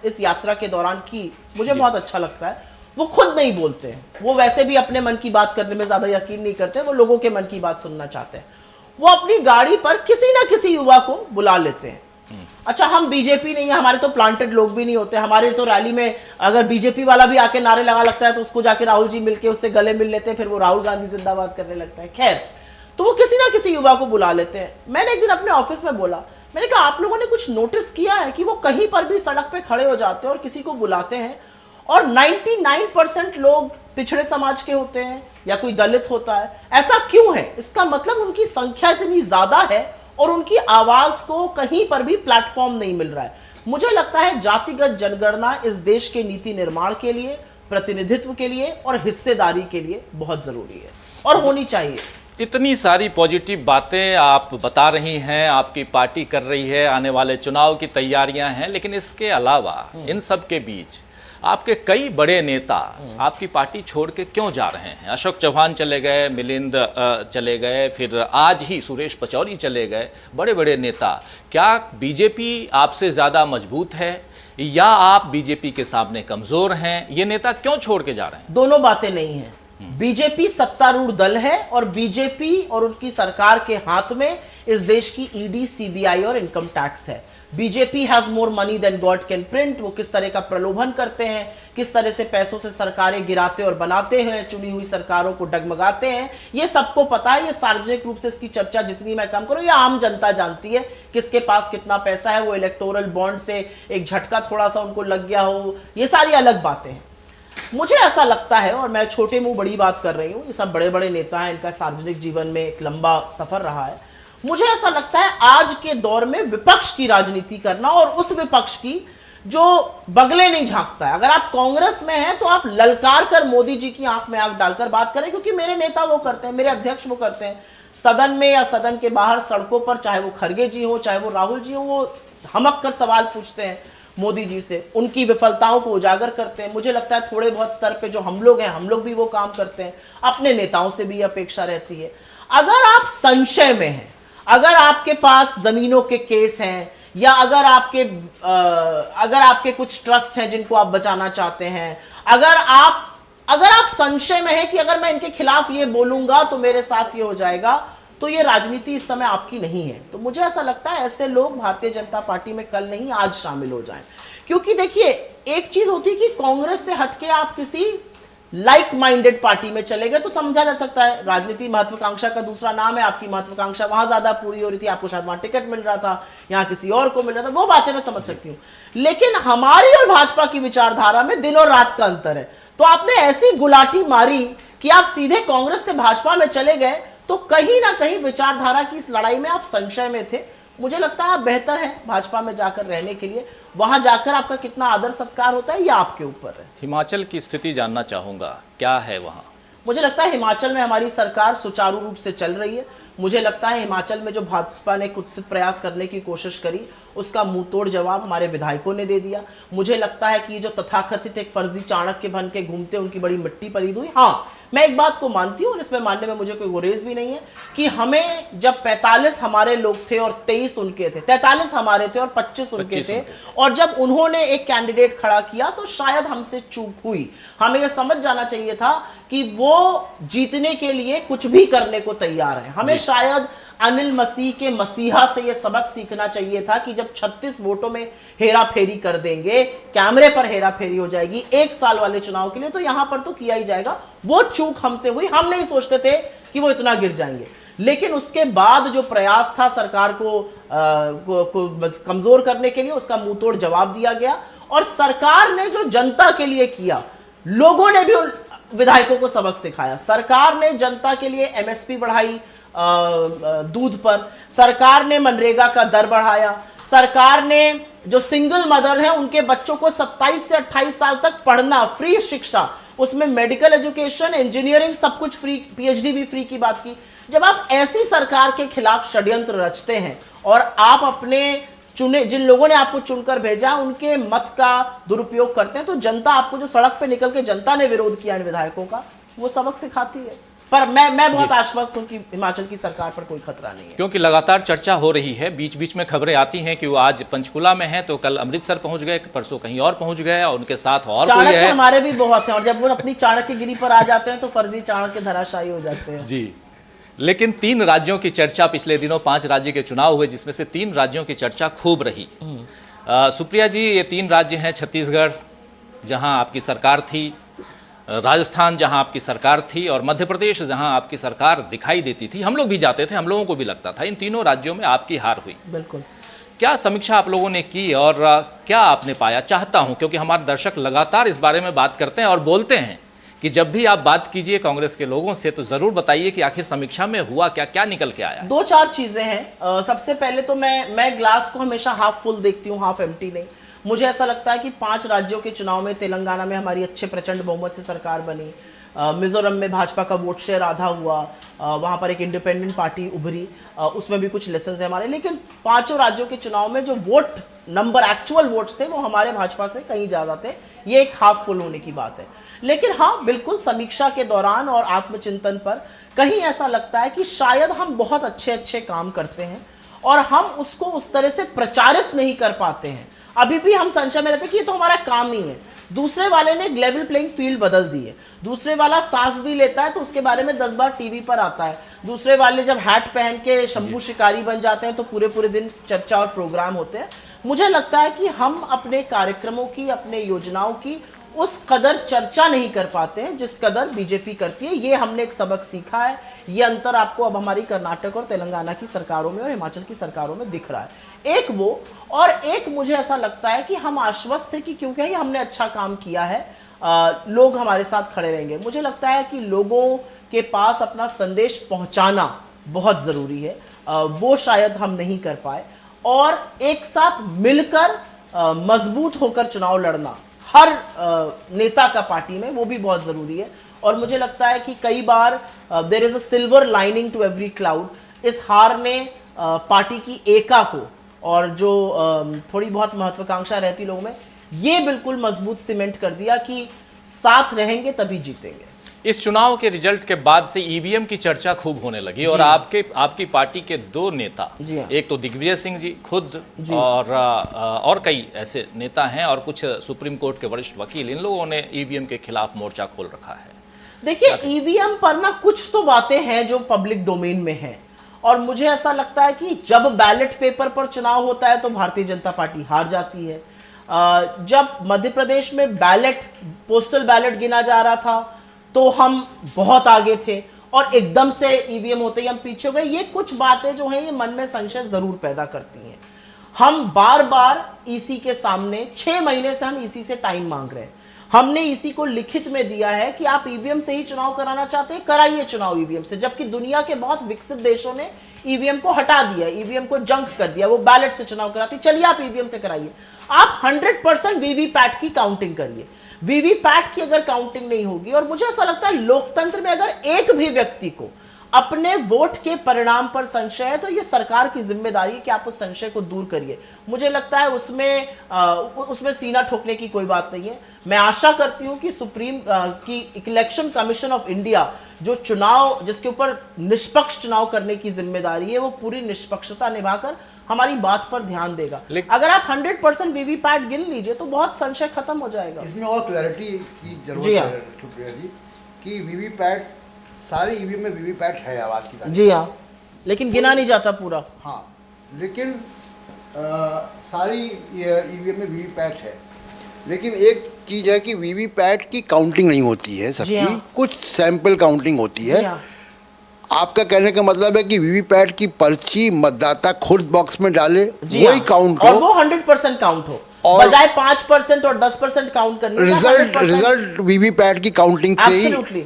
इस यात्रा के दौरान की, मुझे बहुत अच्छा लगता है। वो खुद नहीं बोलते हैं, वो वैसे भी अपने मन की बात करने में ज्यादा यकीन नहीं करते, वो लोगों के मन की बात सुनना चाहते हैं। वो अपनी गाड़ी पर किसी ना किसी युवा को बुला लेते हैं। अच्छा, हम बीजेपी नहीं है, हमारे तो प्लांटेड लोग भी नहीं होते, हमारे तो रैली में अगर बीजेपी वाला भी आके नारे लगा लगता है तो उसको जाके राहुल जी मिलके उससे गले मिल लेते हैं, फिर वो राहुल गांधी जिंदाबाद करने लगता है। खैर, तो वो किसी ना किसी युवा को बुला लेते हैं। मैंने एक दिन अपने ऑफिस में बोला, मैंने कहा आप लोगों ने कुछ नोटिस किया है कि वो कहीं पर भी सड़क पे खड़े हो जाते हैं और किसी को बुलाते हैं और 99% लोग पिछड़े समाज के होते हैं या कोई दलित होता है। ऐसा क्यों है? इसका मतलब उनकी संख्या इतनी ज्यादा है और उनकी आवाज को कहीं पर भी प्लेटफॉर्म नहीं मिल रहा है। मुझे लगता है जातिगत जनगणना इस देश के नीति निर्माण के लिए, प्रतिनिधित्व के लिए और हिस्सेदारी के लिए बहुत जरूरी है और होनी चाहिए। इतनी सारी पॉजिटिव बातें आप बता रही हैं, आपकी पार्टी कर रही है, आने वाले चुनाव की तैयारियां हैं, लेकिन इसके अलावा इन सब के बीच आपके कई बड़े नेता आपकी पार्टी छोड़ के क्यों जा रहे हैं? अशोक चौहान चले गए, मिलिंद चले गए, फिर आज ही सुरेश पचौरी चले गए, बड़े बड़े नेता। क्या बीजेपी आपसे ज़्यादा मजबूत है या आप बीजेपी के सामने कमज़ोर हैं? ये नेता क्यों छोड़ के जा रहे हैं? दोनों बातें नहीं हैं। बीजेपी सत्तारूढ़ दल है और बीजेपी और उनकी सरकार के हाथ में इस देश की ईडी, सीबीआई और इनकम टैक्स है। BJP has more money than God can print. वो किस तरह का प्रलोभन करते हैं, किस तरह से पैसों से सरकारें गिराते और बनाते हैं, चुनी हुई सरकारों को डगमगाते हैं, ये सबको पता है। ये सार्वजनिक रूप से इसकी चर्चा जितनी मैं कम करूं, ये आम जनता जानती है किसके पास कितना पैसा है। वो इलेक्टोरल बॉन्ड से एक झटका थोड़ा सा उनको लग गया हो, ये सारी अलग बातें हैं। मुझे ऐसा लगता है, और मैं छोटे मुंह बड़ी बात कर रही हूं, ये सब बड़े बड़े नेता हैं, इनका सार्वजनिक जीवन में एक लंबा सफर रहा है। मुझे ऐसा लगता है आज के दौर में विपक्ष की राजनीति करना, और उस विपक्ष की जो बगले नहीं झांकता है। अगर आप कांग्रेस में हैं तो आप ललकार कर मोदी जी की आंख में आंख डालकर बात करें, क्योंकि मेरे नेता वो करते हैं, मेरे अध्यक्ष वो करते हैं। सदन में या सदन के बाहर सड़कों पर, चाहे वो खड़गे जी हो, चाहे वो राहुल जी हो, वो हमक कर सवाल पूछते हैं मोदी जी से, उनकी विफलताओं को उजागर करते हैं। मुझे लगता है थोड़े बहुत स्तर पे जो हम लोग हैं, हम लोग भी वो काम करते हैं। अपने नेताओं से भी अपेक्षा रहती है। अगर आप संशय में हैं, अगर आपके पास जमीनों के केस हैं, या अगर आपके कुछ ट्रस्ट हैं जिनको आप बचाना चाहते हैं, अगर आप संशय में हैं कि अगर मैं इनके खिलाफ ये बोलूंगा तो मेरे साथ ये हो जाएगा, तो ये राजनीति इस समय आपकी नहीं है। तो मुझे ऐसा लगता है ऐसे लोग भारतीय जनता पार्टी में कल नहीं आज शामिल हो जाएं। क्योंकि देखिए, एक चीज होती है कि कांग्रेस से हटके आप किसी लाइक माइंडेड पार्टी में चले गए तो समझा जा सकता है। राजनीति महत्वाकांक्षा का दूसरा नाम है। आपकी महत्वाकांक्षा वहां ज्यादा पूरी हो रही थी, आपको शायद वहां टिकट मिल रहा था, यहां किसी और को मिल रहा था, वो बातें मैं समझ सकती हूँ। लेकिन हमारी और भाजपा की विचारधारा में दिन और रात का अंतर है। तो आपने ऐसी गुलाटी मारी कि आप सीधे कांग्रेस से भाजपा में चले गए, तो कहीं ना कहीं विचारधारा की इस लड़ाई में आप संशय में थे। मुझे लगता है आप बेहतर हैं भाजपा में जाकर रहने के लिए। वहां जाकर आपका कितना आदर सत्कार होता है, ये आपके ऊपर है। हिमाचल की स्थिति जानना चाहूँगा, क्या है वहाँ? मुझे लगता है हिमाचल में हमारी सरकार सुचारू रूप से चल रही है। मुझे लगता है हिमाचल में जो भाजपा ने कुछ प्रयास करने की कोशिश करी, उसका मुंहतोड़ जवाब हमारे विधायकों ने दे दिया। मुझे लगता है कि ये जो तथाकथित एक फर्जी चाणक्य बन के घूमते, उनकी बड़ी मिट्टी पलीद हुई। हाँ, मैं एक बात को मानती हूँ और इसमें मानने में मुझे कोई गुरेज भी नहीं है कि हमें जब 45 हमारे लोग थे और 23 उनके थे, 43 हमारे थे और 25 उनके थे, और जब उन्होंने एक कैंडिडेट खड़ा किया तो शायद हमसे चूक हुई। हमें यह समझ जाना चाहिए था कि वो जीतने के लिए कुछ भी करने को तैयार है। हमें शायद अनिल मसीह के मसीहा से यह सबक सीखना चाहिए था कि जब 36 वोटों में हेरा फेरी कर देंगे, कैमरे पर हेरा फेरी हो जाएगी 1 साल वाले चुनाव के लिए, तो यहां पर तो किया ही जाएगा। वो चूक हमसे हुई। हम नहीं सोचते थे कि वो इतना गिर जाएंगे, लेकिन उसके बाद जो प्रयास था सरकार को कमजोर करने के लिए, उसका मुंहतोड़ जवाब दिया गया। और सरकार ने जो जनता के लिए किया, लोगों ने भी उन विधायकों को सबक सिखाया। सरकार ने जनता के लिए एमएसपी बढ़ाई दूध पर, सरकार ने मनरेगा का दर बढ़ाया, सरकार ने जो सिंगल मदर है उनके बच्चों को 27 से 28 साल तक पढ़ना, फ्री शिक्षा, उसमें मेडिकल एजुकेशन, इंजीनियरिंग, सब कुछ फ्री, पीएचडी भी फ्री की बात की। जब आप ऐसी सरकार के खिलाफ षड्यंत्र रचते हैं और आप अपने चुने, जिन लोगों ने आपको चुनकर भेजा, उनके मत का दुरुपयोग करते हैं, तो जनता आपको, जो सड़क पे निकल के जनता ने विरोध किया इन विधायकों का, वो सबक सिखाती है। पर मैं बहुत आश्वस्त हूं कि हिमाचल की सरकार पर कोई खतरा नहीं है। क्योंकि लगातार चर्चा हो रही है, बीच बीच में खबरें आती हैं कि वो आज पंचकुला में हैं तो कल अमृतसर पहुंच गए, परसों कहीं और पहुंच गए और उनके साथ और कोई चाणक्य है। हमारे भी बहुत हैं और जब वो अपनी चाणक्यगिरी पर आ जाते हैं तो फर्जी चाणक्य धराशायी हो जाते हैं। जी, लेकिन 3 राज्यों की चर्चा पिछले दिनों 5 राज्य के चुनाव हुए जिसमें से 3 राज्यों की चर्चा खूब रही। सुप्रिया जी, ये 3 राज्य हैं छत्तीसगढ़ जहां आपकी सरकार थी, राजस्थान जहां आपकी सरकार थी और मध्य प्रदेश जहां आपकी सरकार दिखाई देती थी। हम लोग भी जाते थे, हम लोगों को भी लगता था इन तीनों राज्यों में आपकी हार हुई। बिल्कुल। क्या समीक्षा आप लोगों ने की और क्या आपने पाया? चाहता हूं क्योंकि हमारे दर्शक लगातार इस बारे में बात करते हैं और बोलते हैं कि जब भी आप बात कीजिए कांग्रेस के लोगों से तो जरूर बताइए कि आखिर समीक्षा में हुआ क्या, क्या निकल के आया। 2-4 चीजें हैं। सबसे पहले तो मैं ग्लास को हमेशा हाफ फुल देखती हूँ, हाफ एम्प्टी नहीं। मुझे ऐसा लगता है कि 5 राज्यों के चुनाव में तेलंगाना में हमारी अच्छे प्रचंड बहुमत से सरकार बनी, मिजोरम में भाजपा का वोट शेयर आधा हुआ, वहां पर एक इंडिपेंडेंट पार्टी उभरी, उसमें भी कुछ लेसन है हमारे। लेकिन 5 राज्यों के चुनाव में जो वोट नंबर, एक्चुअल वोट्स थे वो हमारे भाजपा से कहीं ज्यादा थे। ये एक हाफ फुल होने की बात है। लेकिन हाँ, बिल्कुल समीक्षा के दौरान और आत्मचिंतन पर कहीं ऐसा लगता है कि शायद हम बहुत अच्छे काम करते हैं और हम उसको उस तरह से प्रचारित नहीं कर पाते हैं। अभी भी हम संशय में रहते हैं कि ये तो हमारा काम नहीं है। दूसरे वाले ने लेवल प्लेइंग फील्ड बदल दी है। दूसरे वाला सांस भी लेता है तो उसके बारे में 10 बार टीवी पर आता है। दूसरे वाले जब हैट पहन के शंभू शिकारी बन जाते हैं तो पूरे दिन चर्चा और प्रोग्राम होते हैं। मुझे लगता है कि हम अपने कार्यक्रमों की, अपने योजनाओं की उस कदर चर्चा नहीं कर पाते हैं जिस कदर बीजेपी करती है। ये हमने एक सबक सीखा है। ये अंतर आपको अब हमारी कर्नाटक और तेलंगाना की सरकारों में और हिमाचल की सरकारों में दिख रहा है। एक वो, और एक मुझे ऐसा लगता है कि हम आश्वस्त हैं कि क्योंकि हमने अच्छा काम किया है, लोग हमारे साथ खड़े रहेंगे। मुझे लगता है कि लोगों के पास अपना संदेश पहुंचाना बहुत जरूरी है। वो शायद हम नहीं कर पाए और एक साथ मिलकर मजबूत होकर चुनाव लड़ना हर नेता का पार्टी में, वो भी बहुत जरूरी है। और मुझे लगता है कि कई बार there is a silver lining to every cloud. इस हार ने पार्टी की एका को और जो थोड़ी बहुत महत्वाकांक्षा रहती लोगों में, ये बिल्कुल मजबूत सीमेंट कर दिया कि साथ रहेंगे तभी जीतेंगे। इस चुनाव के रिजल्ट के बाद से ईवीएम की चर्चा खूब होने लगी और आपकी पार्टी के 2 नेता, एक तो दिग्विजय सिंह जी खुद और कई ऐसे नेता हैं और कुछ सुप्रीम कोर्ट के वरिष्ठ वकील, इन लोगों ने ईवीएम के खिलाफ मोर्चा खोल रखा है। देखिए, ईवीएम पर ना कुछ तो बातें हैं जो पब्लिक डोमेन में है और मुझे ऐसा लगता है कि जब बैलेट पेपर पर चुनाव होता है तो भारतीय जनता पार्टी हार जाती है। जब मध्य प्रदेश में पोस्टल बैलेट गिना जा रहा था तो हम बहुत आगे थे और एकदम से ईवीएम होते ही हम पीछे हो गए। ये कुछ बातें जो हैं ये मन में संशय जरूर पैदा करती हैं। हम बार बार ईसी के सामने 6 महीने से हम ईसी से टाइम मांग रहे हैं। हमने ईसी को लिखित में दिया है कि आप ईवीएम से ही चुनाव कराना चाहते हैं, कराइए चुनाव ईवीएम से, जबकि दुनिया के बहुत विकसित देशों ने ईवीएम को हटा दिया, ईवीएम को जंक कर दिया, वो बैलेट से चुनाव कराती। चलिए आप ईवीएम से कराइए। आप 100% वीवीपैट की काउंटिंग करिए। वीवीपैट की अगर काउंटिंग नहीं होगी, और मुझे ऐसा लगता है लोकतंत्र में अगर एक भी व्यक्ति को अपने वोट के परिणाम पर संशय है तो ये सरकार की जिम्मेदारी है कि आप उस संशय को दूर करिए। मुझे लगता है उसमें सीना ठोकने की कोई बात नहीं है। मैं आशा करती हूं कि की इलेक्शन कमीशन ऑफ इंडिया जो चुनाव, जिसके ऊपर निष्पक्ष चुनाव करने की जिम्मेदारी है, वो पूरी निष्पक्षता निभाकर हमारी बात पर ध्यान देगा। अगर आप 100% वीवीपैट गिन लीजिए तो बहुत संशय खत्म हो जाएगा। इसमें और क्लैरिटी की जरूरत है सुप्रिया जी कि वीवीपैट, सारी ईवीएम में वीवीपैट है आवाज की तारीख। जी हाँ, लेकिन गिना नहीं जाता पूरा। हाँ, लेकिन सारी ईवीएम में वीवीपैट है, लेकिन एक चीज है कि वीवीपैट की काउंटिंग नहीं होती है सबकी, कुछ सैंपल काउंटिंग होती है। आपका कहने का मतलब है कि वीवीपैट की पर्ची मतदाता खुद बॉक्स में डाले, वही काउंट हो और वो 100% काउंट हो, और बजाय 5% और 10% काउंट करने का रिजल्ट वीवीपैट की काउंटिंग से ही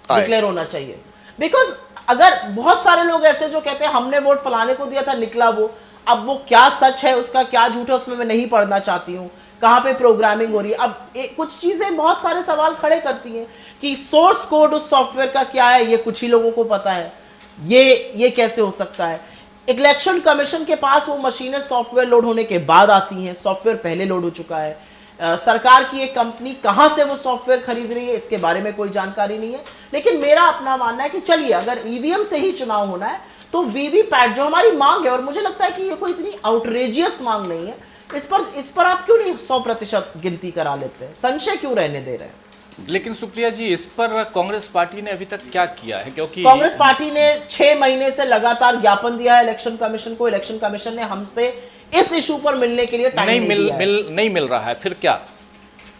डिक्लेयर होना चाहिए। बिकॉज अगर बहुत सारे लोग ऐसे जो कहते हैं हमने वोट फलाने को दिया था, निकला वो, अब वो क्या सच है उसका क्या झूठ है उसमें मैं नहीं पढ़ना चाहती हूँ, कहाँ पे प्रोग्रामिंग हो रही है। अब कुछ चीजें बहुत सारे सवाल खड़े करती हैं कि सोर्स कोड उस सॉफ्टवेयर का क्या है, ये कुछ ही लोगों को पता है, ये कैसे हो सकता है। इलेक्शन कमीशन के पास वो मशीनें सॉफ्टवेयर लोड होने के बाद आती हैं, सॉफ्टवेयर पहले लोड हो चुका है। सरकार की एक कंपनी कहां से वो सॉफ्टवेयर खरीद रही है इसके बारे में कोई जानकारी नहीं है। लेकिन मेरा अपना मानना है कि चलिए अगर ईवीएम से ही चुनाव होना है तो वीवीपैट जो हमारी मांग है, और मुझे लगता है कि ये कोई इतनी आउटरेजियस मांग नहीं है, इस पर आप क्यों नहीं 100% गिनती करा लेते हैं, संशय क्यों रहने दे रहे हैं? लेकिन सुप्रिया जी, इस पर कांग्रेस पार्टी ने अभी तक क्या किया है? क्योंकि कांग्रेस पार्टी ने 6 महीने से लगातार ज्ञापन दिया है इलेक्शन कमीशन को। इलेक्शन कमीशन ने हमसे इस इशू पर मिलने के लिए टाइम नहीं मिल रहा है, फिर क्या?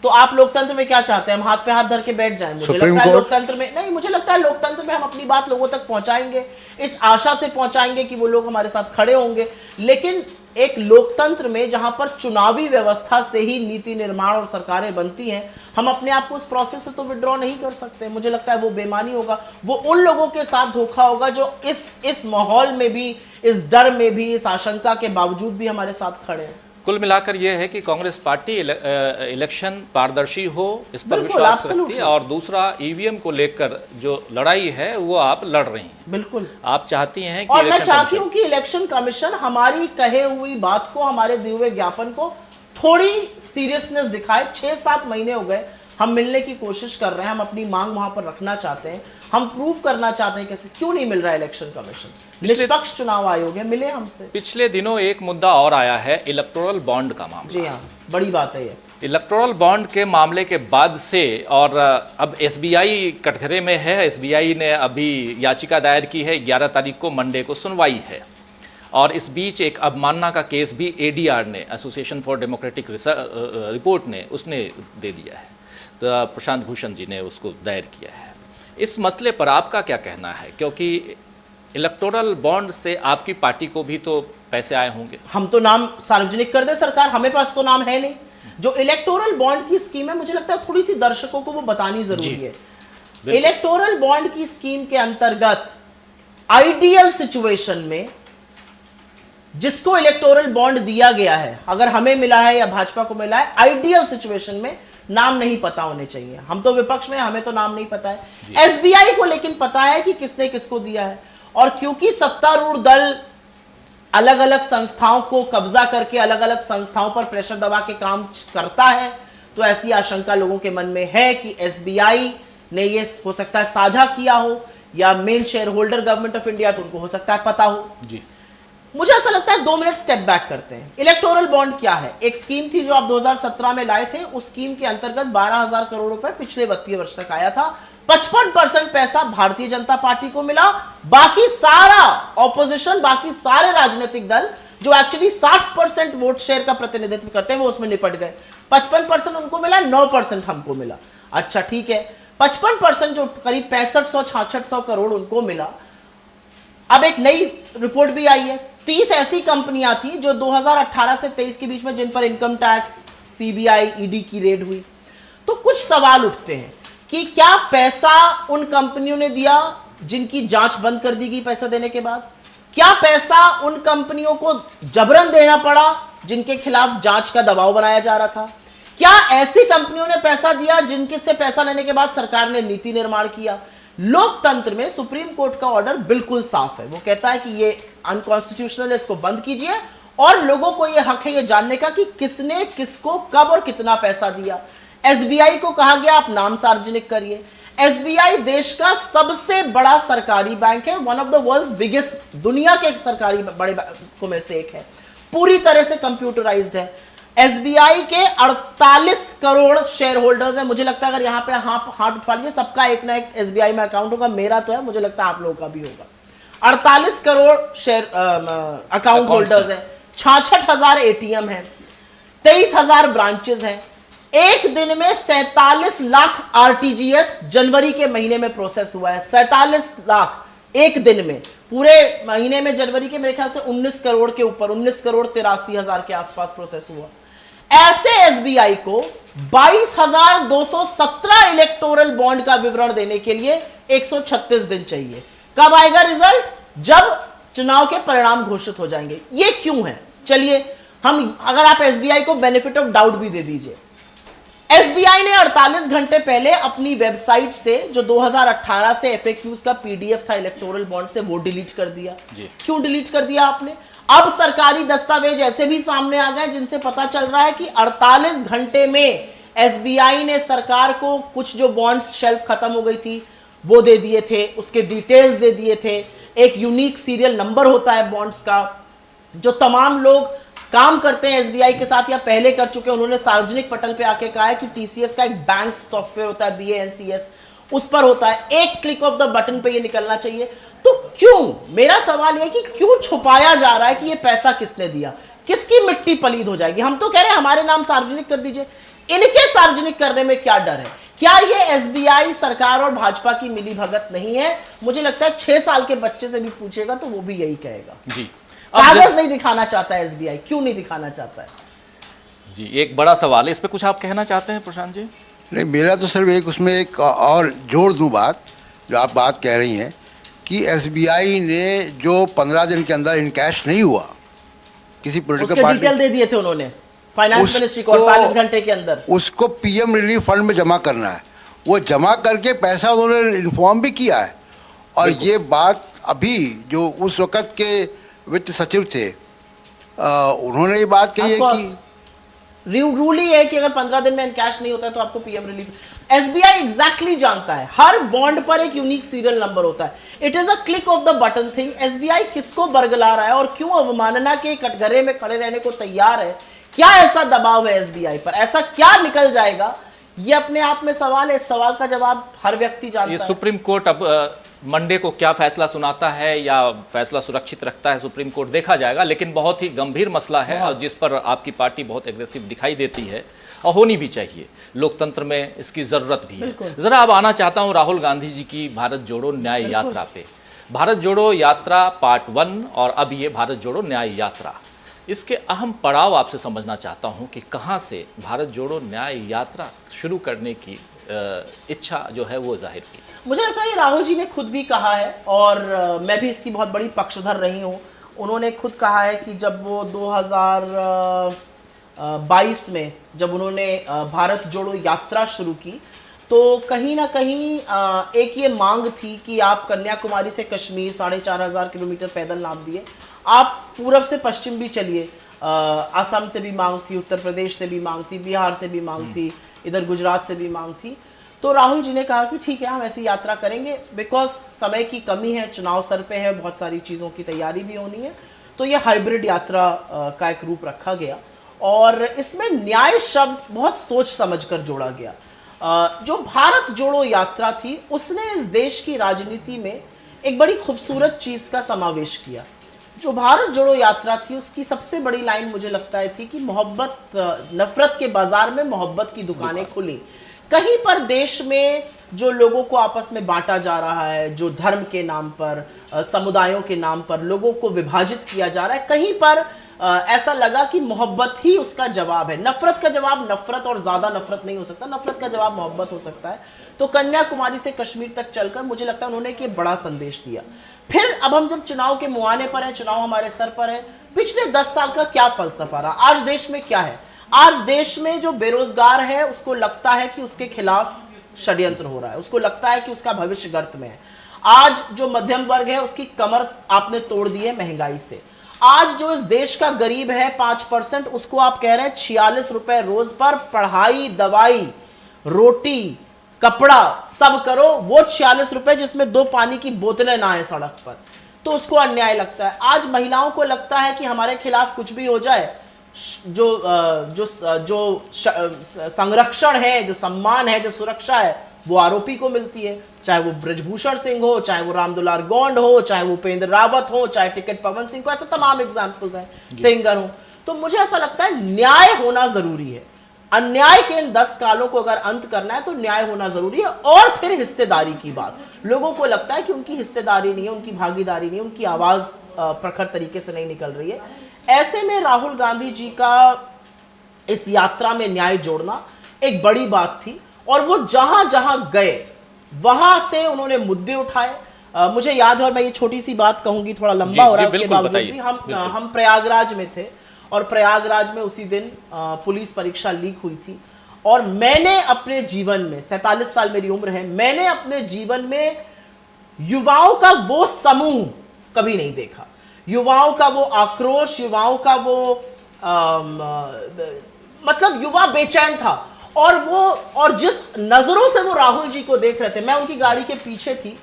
तो आप लोकतंत्र में क्या चाहते हैं? हम हाथ पे हाथ धर के बैठ जाएं? मुझे लगता है लोकतंत्र में नहीं, मुझे लगता है लोकतंत्र में हम अपनी बात लोगों तक पहुंचाएंगे, इस आशा से पहुंचाएंगे कि वो लोग हमारे साथ खड़े होंगे। लेकिन एक लोकतंत्र में जहां पर चुनावी व्यवस्था से ही नीति निर्माण और सरकारें बनती हैं, हम अपने आप को उस प्रोसेस से तो विड्रॉ नहीं कर सकते। मुझे लगता है वो बेईमानी होगा, वो उन लोगों के साथ धोखा होगा जो इस माहौल में भी, इस डर में भी, इस आशंका के बावजूद भी हमारे साथ खड़े हैं। कुल मिलाकर यह है कि कांग्रेस पार्टी इलेक्शन पारदर्शी हो इस पर विश्वास रखती है, और दूसरा ईवीएम को लेकर जो लड़ाई है वो आप लड़ रही हैं। बिल्कुल, आप चाहती हैं कि और मैं चाहती हूं कि इलेक्शन कमीशन हमारी कहे हुई बात को, हमारे दिए हुए ज्ञापन को थोड़ी सीरियसनेस दिखाए। 6-7 महीने हो गए, हम मिलने की कोशिश कर रहे हैं, हम अपनी मांग वहां पर रखना चाहते हैं, हम प्रूव करना चाहते हैं कैसे, क्यों नहीं मिल रहा है इलेक्शन कमीशन? निष्पक्ष चुनाव आयोग है, मिले हमसे। पिछले दिनों एक मुद्दा और आया है, इलेक्टोरल बॉन्ड का मामला। जी हाँ, बड़ी बात है ये। इलेक्टोरल बॉन्ड के मामले के बाद से, और अब एसबीआई कटघरे में है, एसबीआई ने अभी याचिका दायर की है, 11 तारीख को मंडे को सुनवाई है, और इस बीच एक अवमानना का केस भी एडीआर ने, एसोसिएशन फॉर डेमोक्रेटिक रिपोर्ट ने, उसने दे दिया है, तो प्रशांत भूषण जी ने उसको दायर किया है। इस मसले पर आपका क्या कहना है? क्योंकि इलेक्टोरल बॉन्ड से आपकी पार्टी को भी तो पैसे आए होंगे। हम तो नाम सार्वजनिक कर दे सरकार, हमें पास तो नाम है नहीं। जो इलेक्टोरल बॉन्ड की स्कीम है, मुझे लगता है थोड़ी सी दर्शकों को वो बतानी जरूरी है। इलेक्टोरल बॉन्ड की स्कीम के अंतर्गत आइडियल सिचुएशन में जिसको इलेक्टोरल बॉन्ड दिया गया है, अगर हमें मिला है या भाजपा को मिला है, आइडियल सिचुएशन में नाम नहीं पता होने चाहिए। हम तो विपक्ष में, हमें तो नाम नहीं पता है। एसबीआई को लेकिन पता है कि किसने किसको दिया है, और क्योंकि सत्तारूढ़ दल अलग अलग संस्थाओं को कब्जा करके अलग अलग संस्थाओं पर प्रेशर दबा के काम करता है, तो ऐसी आशंका लोगों के मन में है कि एसबीआई ने ये हो सकता है साझा किया हो, या main share holder government of India, तो उनको हो सकता है पता हो। जी, मुझे ऐसा लगता है 2 मिनट स्टेप बैक करते हैं। इलेक्टोरल बॉन्ड क्या है? एक स्कीम थी जो आप 2017 में लाए थे। उस स्कीम के अंतर्गत 12,000 करोड़ रुपए पिछले 32 वर्ष तक आया था। 55% पैसा भारतीय जनता पार्टी को मिला, बाकी सारा ऑपोजिशन, बाकी सारे राजनीतिक दल जो एक्चुअली 60% वोट शेयर का प्रतिनिधित्व करते हैं, वो उसमें निपट गए। 55% उनको मिला, 9% हमको मिला। अच्छा ठीक है, 55% जो करीब 6500-6600 करोड़ उनको मिला। अब एक नई रिपोर्ट भी आई है, 30 ऐसी कंपनियां थी जो 2018 से 23 के बीच में, जिन पर इनकम टैक्स, सीबीआई, ईडी की रेड हुई। तो कुछ सवाल उठते हैं कि क्या पैसा उन कंपनियों ने दिया जिनकी जांच बंद कर दी गई पैसा देने के बाद? क्या पैसा उन कंपनियों को जबरन देना पड़ा जिनके खिलाफ जांच का दबाव बनाया जा रहा था? क्या ऐसी कंपनियों ने पैसा दिया जिनके से पैसा लेने के बाद सरकार ने नीति निर्माण किया? लोकतंत्र में सुप्रीम कोर्ट का ऑर्डर बिल्कुल साफ है, वो कहता है कि ये अनकॉन्स्टिट्यूशनल है, इसको बंद कीजिए, और लोगों को यह हक है ये जानने का कि किसने किसको कब और कितना पैसा दिया। एसबीआई को कहा गया आप नाम सार्वजनिक करिए। एसबीआई देश का सबसे बड़ा सरकारी बैंक है, one of the world's biggest, दुनिया के सरकारी बड़े बैंकों में से एक है, पूरी तरह से कंप्यूटराइज्ड है। एसबीआई के 48 करोड़ शेयर होल्डर्स हैं। मुझे लगता है अगर यहाँ पे हाथ उठवा लीजिए, सबका एक ना एक एसबीआई में अकाउंट होगा, मेरा तो है, मुझे लगता है आप लोगों का भी होगा। 48 करोड़ शेयर अकाउंट होल्डर्स हैं, 66,000 एटीएम है, 23,000 ब्रांचेस हैं। एक दिन में 47 लाख आरटीजीएस जनवरी के महीने में प्रोसेस हुआ है। 47 लाख एक दिन में, पूरे महीने में जनवरी के मेरे ख्याल से 19 करोड़ के ऊपर, 19 करोड़ 83 हजार के आसपास प्रोसेस हुआ। ऐसे एसबीआई को 22,217 इलेक्टोरल बॉन्ड का विवरण देने के लिए 136 दिन चाहिए। कब आएगा रिजल्ट? जब चुनाव के परिणाम घोषित हो जाएंगे। ये क्यों है? चलिए हम, अगर आप एसबीआई को बेनिफिट ऑफ डाउट भी दे दीजिए, एसबीआई ने 48 घंटे पहले अपनी वेबसाइट से जो 2018 से एफएक्यूज का पीडीएफ था इलेक्टोरल बॉन्ड से, वो डिलीट कर दिया। क्यों डिलीट कर दिया आपने? अब सरकारी दस्तावेज ऐसे भी सामने आ गए जिनसे पता चल रहा है कि 48 घंटे में एसबीआई ने सरकार को कुछ जो बॉन्ड्स शेल्फ खत्म हो गई थी वो दे दिए थे, उसके डिटेल्स दे दिए थे। एक यूनिक सीरियल नंबर होता है बॉन्ड्स का, जो तमाम लोग काम करते हैं एसबीआई के साथ या पहले कर चुके हैं, उन्होंने सार्वजनिक पटल पे आके कहा है कि टीसीएस का एक बैंक सॉफ्टवेयर होता है BANCS, उस पर होता है, एक क्लिक ऑफ द बटन पे ये निकलना चाहिए। तो क्यों, मेरा सवाल ये कि क्यों छुपाया जा रहा है कि ये पैसा किसने दिया, किसकी मिट्टी पलीद हो जाएगी? हम तो कह रहे हैं हमारे नाम सार्वजनिक कर दीजिए, इनके सार्वजनिक करने में क्या डर है? क्या ये एसबीआई सरकार और भाजपा की मिली भगत नहीं है? मुझे लगता है 6 साल के बच्चे से भी पूछेगा तो वो भी यही कहेगा। जी, कागज नहीं दिखाना चाहता है एसबीआई, क्यों नहीं दिखाना चाहता है? जी, एक बड़ा सवाल है, इस पे कुछ आप कहना चाहते हैं प्रशांत जी? नहीं, मेरा तो सिर्फ एक उसमें एक और जोड़ दूं बात, जो आप बात कह रही हैं कि एसबीआई ने जो 15 दिन के अंदर इनकैश नहीं हुआ किसी पोलिटिकल उसके पार्टी, डिटेल दे दिए थे उन्होंने फाइनेंस मिनिस्ट्री को 48 घंटे के अंदर, उसको पीएम रिलीफ फंड में जमा करना है। वो जमा करके पैसा उन्होंने इन्फॉर्म भी किया है। और ये बात अभी जो उस वक्त के वित्त सचिव थे उन्होंने ये बात कही है कि रूल ही है कि अगर 15 दिन में कैश नहीं होता है तो आपको पीएम रिलीफ। एसबीआई एग्जैक्टली जानता है, हर बॉन्ड पर एक यूनिक सीरियल नंबर होता है। It is a click of the button thing. SBI किसको बरगला रहा है और क्यों अवमानना के कटघरे में खड़े रहने को तैयार है? क्या ऐसा दबाव है एसबीआई पर? ऐसा क्या निकल जाएगा? ये अपने आप में सवाल है। इस सवाल का जवाब हर व्यक्ति जानता है। ये सुप्रीम कोर्ट अब मंडे को क्या फैसला सुनाता है या फैसला सुरक्षित रखता है, सुप्रीम कोर्ट देखा जाएगा। लेकिन बहुत ही गंभीर मसला है और जिस पर आपकी पार्टी बहुत एग्रेसिव दिखाई देती है और होनी भी चाहिए। लोकतंत्र में इसकी ज़रूरत भी है। ज़रा अब आना चाहता हूँ राहुल गांधी जी की भारत जोड़ो न्याय यात्रा पे। भारत जोड़ो यात्रा पार्ट 1 और अब ये भारत जोड़ो न्याय यात्रा, इसके अहम पड़ाव आपसे समझना चाहता हूं कि कहां से भारत जोड़ो न्याय यात्रा शुरू करने की इच्छा जो है वो जाहिर की। मुझे लगता है ये राहुल जी ने खुद भी कहा है और मैं भी इसकी बहुत बड़ी पक्षधर रही हूं। उन्होंने खुद कहा है कि जब वो 2022 में जब उन्होंने भारत जोड़ो यात्रा शुरू की तो कहीं ना कहीं एक ये मांग थी कि आप कन्याकुमारी से कश्मीर 4,500 किलोमीटर पैदल नाप दिए, आप पूरब से पश्चिम भी चलिए। असम से भी मांग थी, उत्तर प्रदेश से भी मांग थी, बिहार से भी मांग थी, इधर गुजरात से भी मांग थी। तो राहुल जी ने कहा कि ठीक है हम ऐसी यात्रा करेंगे, बिकॉज समय की कमी है, चुनाव सर पे है, बहुत सारी चीज़ों की तैयारी भी होनी है। तो ये हाइब्रिड यात्रा का एक रूप रखा गया और इसमें न्याय शब्द बहुत सोच समझ कर जोड़ा गया। जो भारत जोड़ो यात्रा थी उसने इस देश की राजनीति में एक बड़ी खूबसूरत चीज़ का समावेश किया। जो भारत जोड़ो यात्रा थी उसकी सबसे बड़ी लाइन मुझे लगता है थी कि मोहब्बत, नफरत के बाजार में मोहब्बत की दुकानें खुली। कहीं पर देश में जो लोगों को आपस में बांटा जा रहा है, जो धर्म के नाम पर, समुदायों के नाम पर लोगों को विभाजित किया जा रहा है, कहीं पर ऐसा लगा कि मोहब्बत ही उसका जवाब है। नफरत का जवाब नफरत और ज्यादा नफरत नहीं हो सकता, नफरत का जवाब मोहब्बत हो सकता है। तो कन्याकुमारी से कश्मीर तक चलकर मुझे लगता है उन्होंने एक बड़ा संदेश दिया। फिर अब हम जब चुनाव के मुहाने पर है, चुनाव हमारे सर पर है, पिछले 10 साल का क्या फलसफा रहा? आज देश में क्या है? आज देश में जो बेरोजगार है उसको लगता है कि उसके खिलाफ षड्यंत्र हो रहा है, उसको लगता है कि उसका भविष्य गर्त में है। आज जो मध्यम वर्ग है उसकी कमर आपने तोड़ दी है महंगाई से। आज जो इस देश का गरीब है 5%, उसको आप कह रहे हैं 46 रुपए रोज पर पढ़ाई, दवाई, रोटी, कपड़ा सब करो, वो 46 रुपए जिसमें 2 पानी की बोतलें ना है सड़क पर, तो उसको अन्याय लगता है। आज महिलाओं को लगता है कि हमारे खिलाफ कुछ भी हो जाए, जो संरक्षण है, जो सम्मान है, जो सुरक्षा है, वो आरोपी को मिलती है। चाहे वो ब्रजभूषण सिंह हो, चाहे वो रामदुलार गौंड हो, चाहे वो उपेंद्र रावत हो, चाहे टिकट पवन सिंह को, ऐसे तमाम एग्जाम्पल्स हैं, सिंगर हो। तो मुझे ऐसा लगता है न्याय होना जरूरी है। अन्याय के इन 10 सालों को अगर अंत करना है तो न्याय होना जरूरी है। और फिर हिस्सेदारी की बात, लोगों को लगता है कि उनकी हिस्सेदारी नहीं है, उनकी भागीदारी नहीं है, उनकी आवाज प्रखर तरीके से नहीं निकल रही है। ऐसे में राहुल गांधी जी का इस यात्रा में न्याय जोड़ना एक बड़ी बात थी और वो जहां जहां गए वहां से उन्होंने मुद्दे उठाए। मुझे याद है, और मैं ये छोटी सी बात कहूंगी, थोड़ा लंबा हो रहा है, उसके बावजूद भी हम प्रयागराज में थे और प्रयागराज में उसी दिन पुलिस परीक्षा लीक हुई थी और मैंने अपने जीवन में, 47 साल मेरी उम्र है, मैंने अपने जीवन में युवाओं का वो समूह कभी नहीं देखा। युवाओं का वो आक्रोश, युवाओं का वो मतलब युवा बेचैन था। और जिस नजरों से वो राहुल जी को देख रहे थे, मैं उनकी गाड़ी के पीछे थी,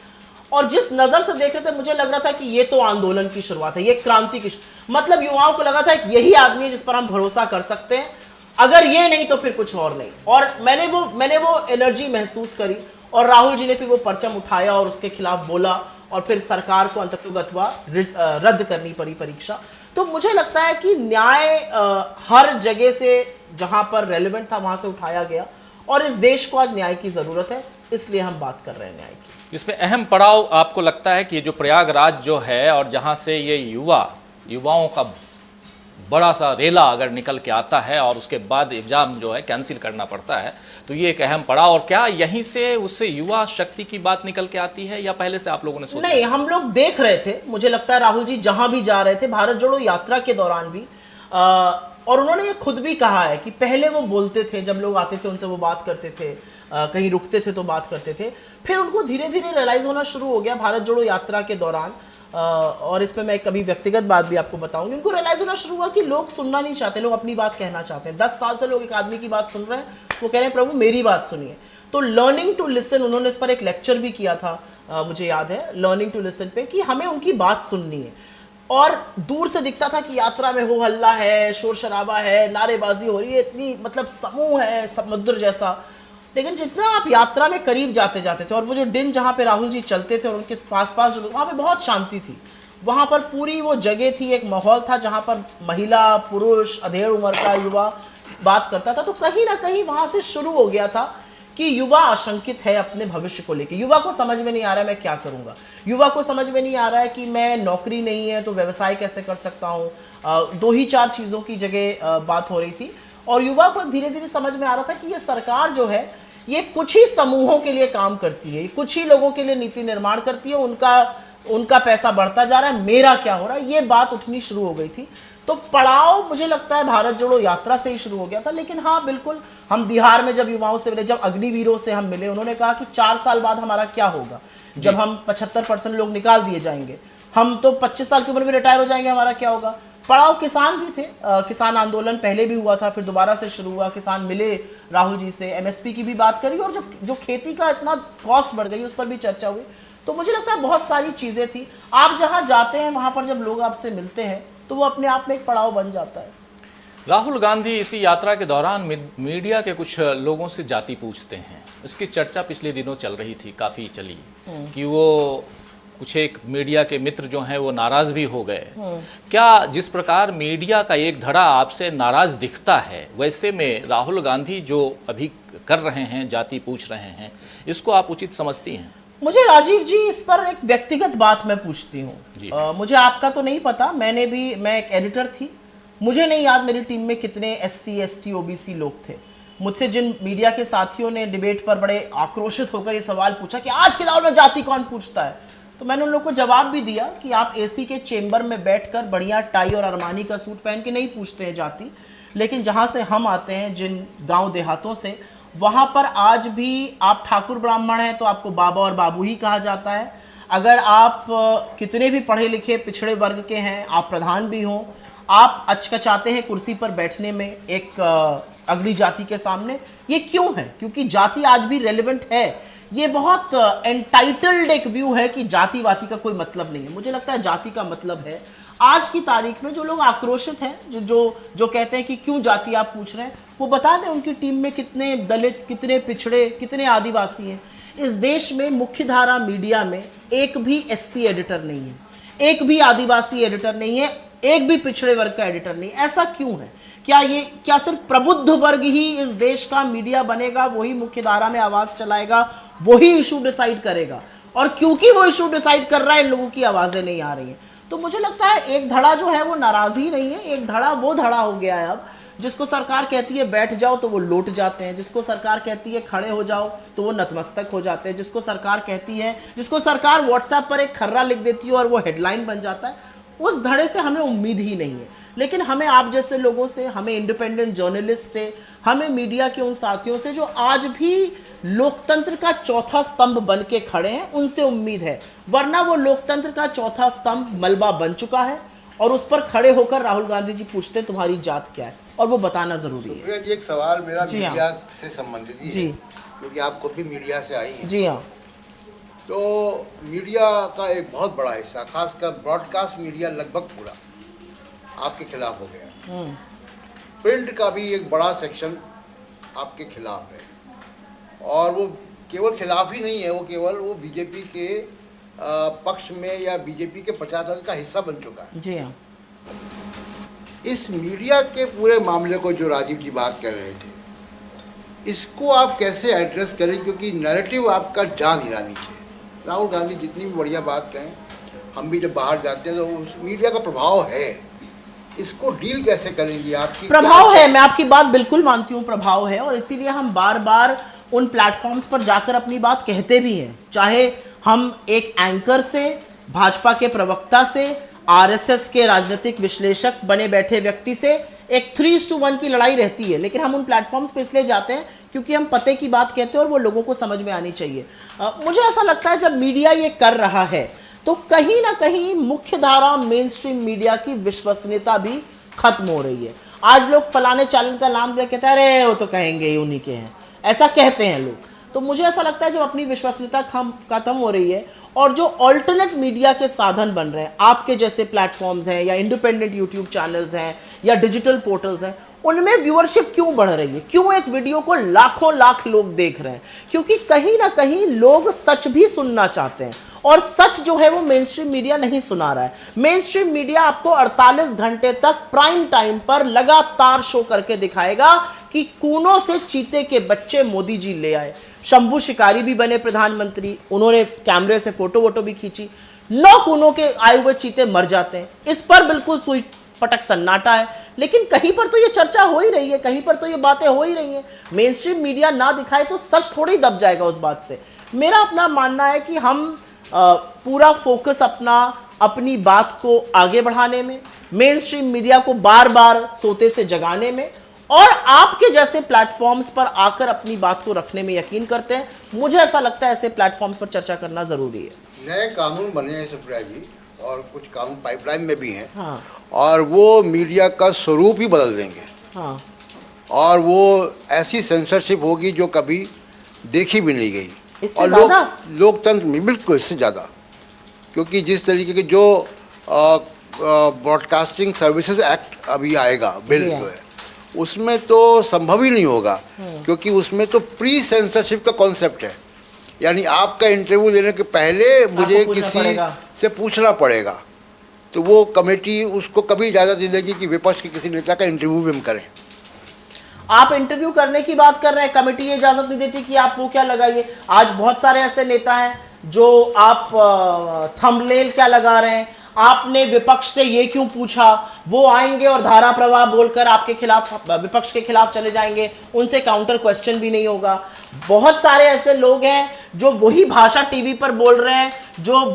और जिस नजर से देख रहे थे मुझे लग रहा था कि ये तो आंदोलन की शुरुआत है, ये क्रांति की मतलब युवाओं को लगा था कि यही आदमी है जिस पर हम भरोसा कर सकते हैं, अगर ये नहीं तो फिर कुछ और नहीं। और मैंने वो एनर्जी महसूस करी, और राहुल जी ने फिर वो परचम उठाया और उसके खिलाफ बोला, और फिर सरकार को अंततोगत्वा रद्द करनी पड़ी परीक्षा। तो मुझे लगता है कि न्याय हर जगह से जहां पर रेलेवेंट था वहां से उठाया गया, और इस देश को आज न्याय की जरूरत है, इसलिए हम बात कर रहे हैं न्याय की। इसमें अहम पड़ाव आपको लगता है कि ये जो प्रयागराज जो है, और जहाँ से ये युवाओं का बड़ा सा रेला अगर निकल के आता है और उसके बाद एग्जाम जो है कैंसिल करना पड़ता है, तो ये एक अहम पड़ाव। और क्या यहीं से उससे युवा शक्ति की बात निकल के आती है, या पहले से आप लोगों ने सोचा? नहीं, हम लोग देख रहे थे, मुझे लगता है राहुल जी जहां भी जा रहे थे भारत जोड़ो यात्रा के दौरान भी, और उन्होंने ये खुद भी कहा है कि पहले वो बोलते थे, जब लोग आते थे उनसे वो बात करते थे, कहीं रुकते थे तो बात करते थे, फिर उनको धीरे धीरे रियलाइज होना शुरू हो गया भारत जोड़ो यात्रा के दौरान, और इसमें मैं कभी व्यक्तिगत बात भी आपको बताऊंगी, उनको रियलाइज होना शुरू हुआ कि लोग सुनना नहीं चाहते, लोग अपनी बात कहना चाहते हैं। 10 साल से लोग एक आदमी की बात सुन रहे हैं, वो कह रहे हैं प्रभु मेरी बात सुनिए। तो लर्निंग टू लिसन, उन्होंने इस पर एक लेक्चर भी किया था, मुझे याद है, लर्निंग टू लिसन पे, कि हमें उनकी बात सुननी है। और दूर से दिखता था कि यात्रा में हो हल्ला है, शोर शराबा है, नारेबाजी हो रही है, इतनी मतलब समूह है समुद्र जैसा, लेकिन जितना आप यात्रा में करीब जाते जाते थे, और वो जो दिन जहाँ पे राहुल जी चलते थे और उनके पास जो लोग, वहाँ पे बहुत शांति थी, वहाँ पर पूरी वो जगह थी, एक माहौल था जहाँ पर महिला, पुरुष, अधेड़ उम्र का युवा बात करता था। तो कहीं ना कहीं वहाँ से शुरू हो गया था कि युवा आशंकित है अपने भविष्य को लेकर। युवा को समझ में नहीं आ रहा है मैं क्या करूँगा, युवा को समझ में नहीं आ रहा है कि मैं नौकरी नहीं है तो व्यवसाय कैसे कर सकता हूँ। 2 ही 4 चीज़ों की जगह बात हो रही थी, और युवा को धीरे धीरे समझ में आ रहा था कि ये सरकार जो है ये कुछ ही समूहों के लिए काम करती है, कुछ ही लोगों के लिए नीति निर्माण करती है, उनका पैसा बढ़ता जा रहा है, मेरा क्या हो रहा है, ये बात उठनी शुरू हो गई थी। तो पड़ाव मुझे लगता है भारत जोड़ो यात्रा से ही शुरू हो गया था। लेकिन हाँ बिल्कुल, हम बिहार में जब युवाओं से मिले, जब अग्निवीरों से हम मिले, उन्होंने कहा कि 4 साल बाद हमारा क्या होगा, जब हम 75% लोग निकाल दिए जाएंगे, हम तो 25 साल की उम्र में रिटायर हो जाएंगे, हमारा क्या होगा। पड़ाव किसान भी थे, किसान आंदोलन पहले भी हुआ था, फिर दोबारा से शुरू हुआ, किसान मिले राहुल जी से, एमएसपी की भी बात करी, और जो खेती का इतना कॉस्ट बढ़ गई उस पर भी चर्चा हुई। तो मुझे लगता है बहुत सारी चीज़ें थी। आप जहाँ जाते हैं वहाँ पर जब लोग आपसे मिलते हैं तो वो अपने आप में एक पड़ाव बन जाता है। राहुल गांधी इसी यात्रा के दौरान मीडिया के कुछ लोगों से जाति पूछते हैं, इसकी चर्चा पिछले दिनों चल रही थी, काफ़ी चली, कि वो कुछ एक मीडिया के मित्र जो हैं वो नाराज भी हो गए। क्या जिस प्रकार मीडिया का एक धड़ा आपसे नाराज दिखता है, वैसे में राहुल गांधी जो अभी कर रहे हैं, जाति पूछ रहे हैं, इसको आप उचित समझती हैं? मुझे राजीव जी इस पर एक व्यक्तिगत बात मैं पूछती हूँ। मुझे आपका तो नहीं पता, मैं एक एडिटर थी, मुझे नहीं याद मेरी टीम में कितने SC ST OBC लोग थे। मुझसे जिन मीडिया के साथियों ने डिबेट पर बड़े आक्रोशित होकर ये सवाल पूछा कि आज के दौर में जाति कौन पूछता है, तो मैंने उन लोगों को जवाब भी दिया कि आप AC के चेंबर में बैठकर बढ़िया टाई और अरमानी का सूट पहन के नहीं पूछते हैं जाति, लेकिन जहाँ से हम आते हैं, जिन गाँव देहातों से, वहाँ पर आज भी आप ठाकुर ब्राह्मण हैं तो आपको बाबा और बाबू ही कहा जाता है। अगर आप कितने भी पढ़े लिखे पिछड़े वर्ग के हैं, आप प्रधान भी हों, आप अचकचाते हैं कुर्सी पर बैठने में एक अगली जाति के सामने। ये क्यों है? क्योंकि जाति आज भी रेलेवेंट है। ये बहुत एंटाइटल्ड एक व्यू है कि जाति वाति का कोई मतलब नहीं है। मुझे लगता है जाति का मतलब है। आज की तारीख में जो लोग आक्रोशित हैं, जो कहते हैं कि क्यों जाति आप पूछ रहे हैं, वो बता दें उनकी टीम में कितने दलित, कितने पिछड़े, कितने आदिवासी हैं। इस देश में मुख्यधारा मीडिया में एक भी SC एडिटर नहीं है, एक भी आदिवासी एडिटर नहीं है, एक भी पिछड़े वर्ग का एडिटर नहीं। ऐसा क्यों है? क्या सिर्फ प्रबुद्ध वर्ग ही इस देश का मीडिया बनेगा, वही मुख्यधारा में आवाज चलाएगा, वही इशू डिसाइड करेगा? और क्योंकि वो इशू डिसाइड कर रहा है, इन लोगों की आवाजें नहीं आ रही हैं। तो मुझे लगता है एक धड़ा जो है वो नाराजगी नहीं है, एक धड़ा वो धड़ा हो गया है अब, जिसको सरकार कहती है बैठ जाओ तो वो लौट जाते हैं, जिसको सरकार कहती है खड़े हो जाओ तो वो नतमस्तक हो जाते हैं, जिसको सरकार व्हाट्सएप पर एक खर्रा लिख देती है और वो हेडलाइन बन जाता है, उस धड़े से हमें उम्मीद ही नहीं है। लेकिन हमें आप जैसे लोगों से, हमें इंडिपेंडेंट जर्नलिस्ट से, हमें मीडिया के उन साथियों से जो आज भी लोकतंत्र का चौथा स्तंभ बन के खड़े हैं, उनसे उम्मीद है। वरना वो लोकतंत्र का चौथा स्तंभ मलबा बन चुका है, और उस पर खड़े होकर राहुल गांधी जी पूछते हैं तुम्हारी जात क्या है, और वो बताना जरूरी है। प्रिया जी, एक सवाल मेरा जी हाँ। मीडिया से संबंधित ही जी। है, क्योंकि आप खुद भी मीडिया से आई हैं। जी हाँ। तो मीडिया का एक बहुत बड़ा हिस्सा, खासकर ब्रॉडकास्ट मीडिया, लगभग पूरा आपके खिलाफ हो गया। प्रिंट का भी एक बड़ा सेक्शन आपके खिलाफ है, और वो केवल खिलाफ ही नहीं है, वो बीजेपी के पक्ष में या बीजेपी के प्रचार दल का हिस्सा बन चुका है। जी हाँ। इस मीडिया के पूरे मामले को जो राजीव जी बात कर रहे थे, इसको आप कैसे एड्रेस करें, क्योंकि नैरेटिव आपका जा नहीं रहा नीचे। राहुल गांधी जितनी भी बढ़िया बात कहें, हम भी जब बाहर जाते हैं तो उस मीडिया का प्रभाव है, इसको डील कैसे करेंगी? आपकी प्रभाव है, मैं आपकी बात बिल्कुल मानती हूँ, प्रभाव है, और इसीलिए हम बार बार उन प्लेटफॉर्म्स पर जाकर अपनी बात कहते भी हैं। चाहे हम एक एंकर से, भाजपा के प्रवक्ता से, आरएसएस के राजनीतिक विश्लेषक बने बैठे व्यक्ति से एक 3:1 की लड़ाई रहती है, लेकिन हम उन प्लेटफॉर्म्स पे इसलिए जाते हैं क्योंकि हम पते की बात कहते हैं और वो लोगों को समझ में आनी चाहिए। मुझे ऐसा लगता है जब मीडिया ये कर रहा है तो कहीं ना कहीं मुख्य धारा मेन स्ट्रीम मीडिया की विश्वसनीयता भी खत्म हो रही है। आज लोग फलाने चैनल का नाम दे कहते हैं अरे वो तो कहेंगे ही उन्हीं के हैं, ऐसा कहते हैं लोग। तो मुझे ऐसा लगता है जब अपनी विश्वसनीयता खत्म हो रही है और जो ऑल्टरनेट मीडिया के साधन बन रहे हैं, आपके जैसे प्लेटफॉर्म्स हैं या इंडिपेंडेंट यूट्यूब चैनल्स हैं या डिजिटल पोर्टल्स हैं, उनमें व्यूअरशिप क्यों बढ़ रही है? क्यों एक वीडियो को लाखों लाख लोग देख रहे हैं? क्योंकि कहीं ना कहीं लोग सच भी सुनना चाहते हैं, और सच जो है वो मेन स्ट्रीम मीडिया नहीं सुना रहा है। मेन स्ट्रीम मीडिया आपको 48 घंटे तक प्राइम टाइम पर लगातार शो करके दिखाएगा कि कूनों से चीते के बच्चे मोदी जी ले आए। शंभू शिकारी भी बने प्रधानमंत्री, उन्होंने कैमरे से फोटो वोटो भी खींची। 9 कूनों के आए हुए चीते मर जाते हैं, इस पर बिल्कुल सुई पटक सन्नाटा है। लेकिन कहीं पर तो ये चर्चा हो ही रही है, कहीं पर तो ये बातें हो ही रही हैं। मेन स्ट्रीम मीडिया ना दिखाए तो सच थोड़ी दब जाएगा उस बात से। मेरा अपना मानना है कि हम पूरा फोकस अपनी बात को आगे बढ़ाने में, मेन स्ट्रीम मीडिया को बार बार सोते से जगाने में, और आपके जैसे प्लेटफॉर्म्स पर आकर अपनी बात को रखने में यकीन करते हैं। मुझे ऐसा लगता है ऐसे प्लेटफॉर्म्स पर चर्चा करना जरूरी है। नए कानून बने हैं सुप्रिया जी, और कुछ कानून पाइपलाइन में भी हैं। हाँ। और वो मीडिया का स्वरूप ही बदल देंगे। हाँ। और वो ऐसी सेंसरशिप होगी जो कभी देखी भी नहीं गई। इससे और लोकतंत्र में बिल्कुल इससे ज़्यादा, क्योंकि जिस तरीके के जो ब्रॉडकास्टिंग सर्विसेज एक्ट अभी आएगा, बिल जो है, उसमें तो संभव ही नहीं होगा, क्योंकि उसमें तो प्री सेंसरशिप का कॉन्सेप्ट है। यानी आपका इंटरव्यू लेने के पहले मुझे किसी से पूछना पड़ेगा, तो वो कमेटी उसको कभी इजाज़त नहीं देगी कि विपक्ष के किसी नेता का इंटरव्यू भी हम करें। आप इंटरव्यू करने की बात कर रहे हैं, कमेटी ये इजाजत नहीं देती कि आप वो क्या लगाइए। आज बहुत सारे ऐसे नेता हैं जो आप थंबनेल क्या लगा रहे हैं, आपने विपक्ष से ये क्यों पूछा, वो आएंगे और धारा प्रवाह बोलकर आपके खिलाफ, विपक्ष के खिलाफ चले जाएंगे, उनसे काउंटर क्वेश्चन भी नहीं होगा। बहुत सारे ऐसे लोग हैं जो वही भाषा टीवी पर बोल रहे हैं जो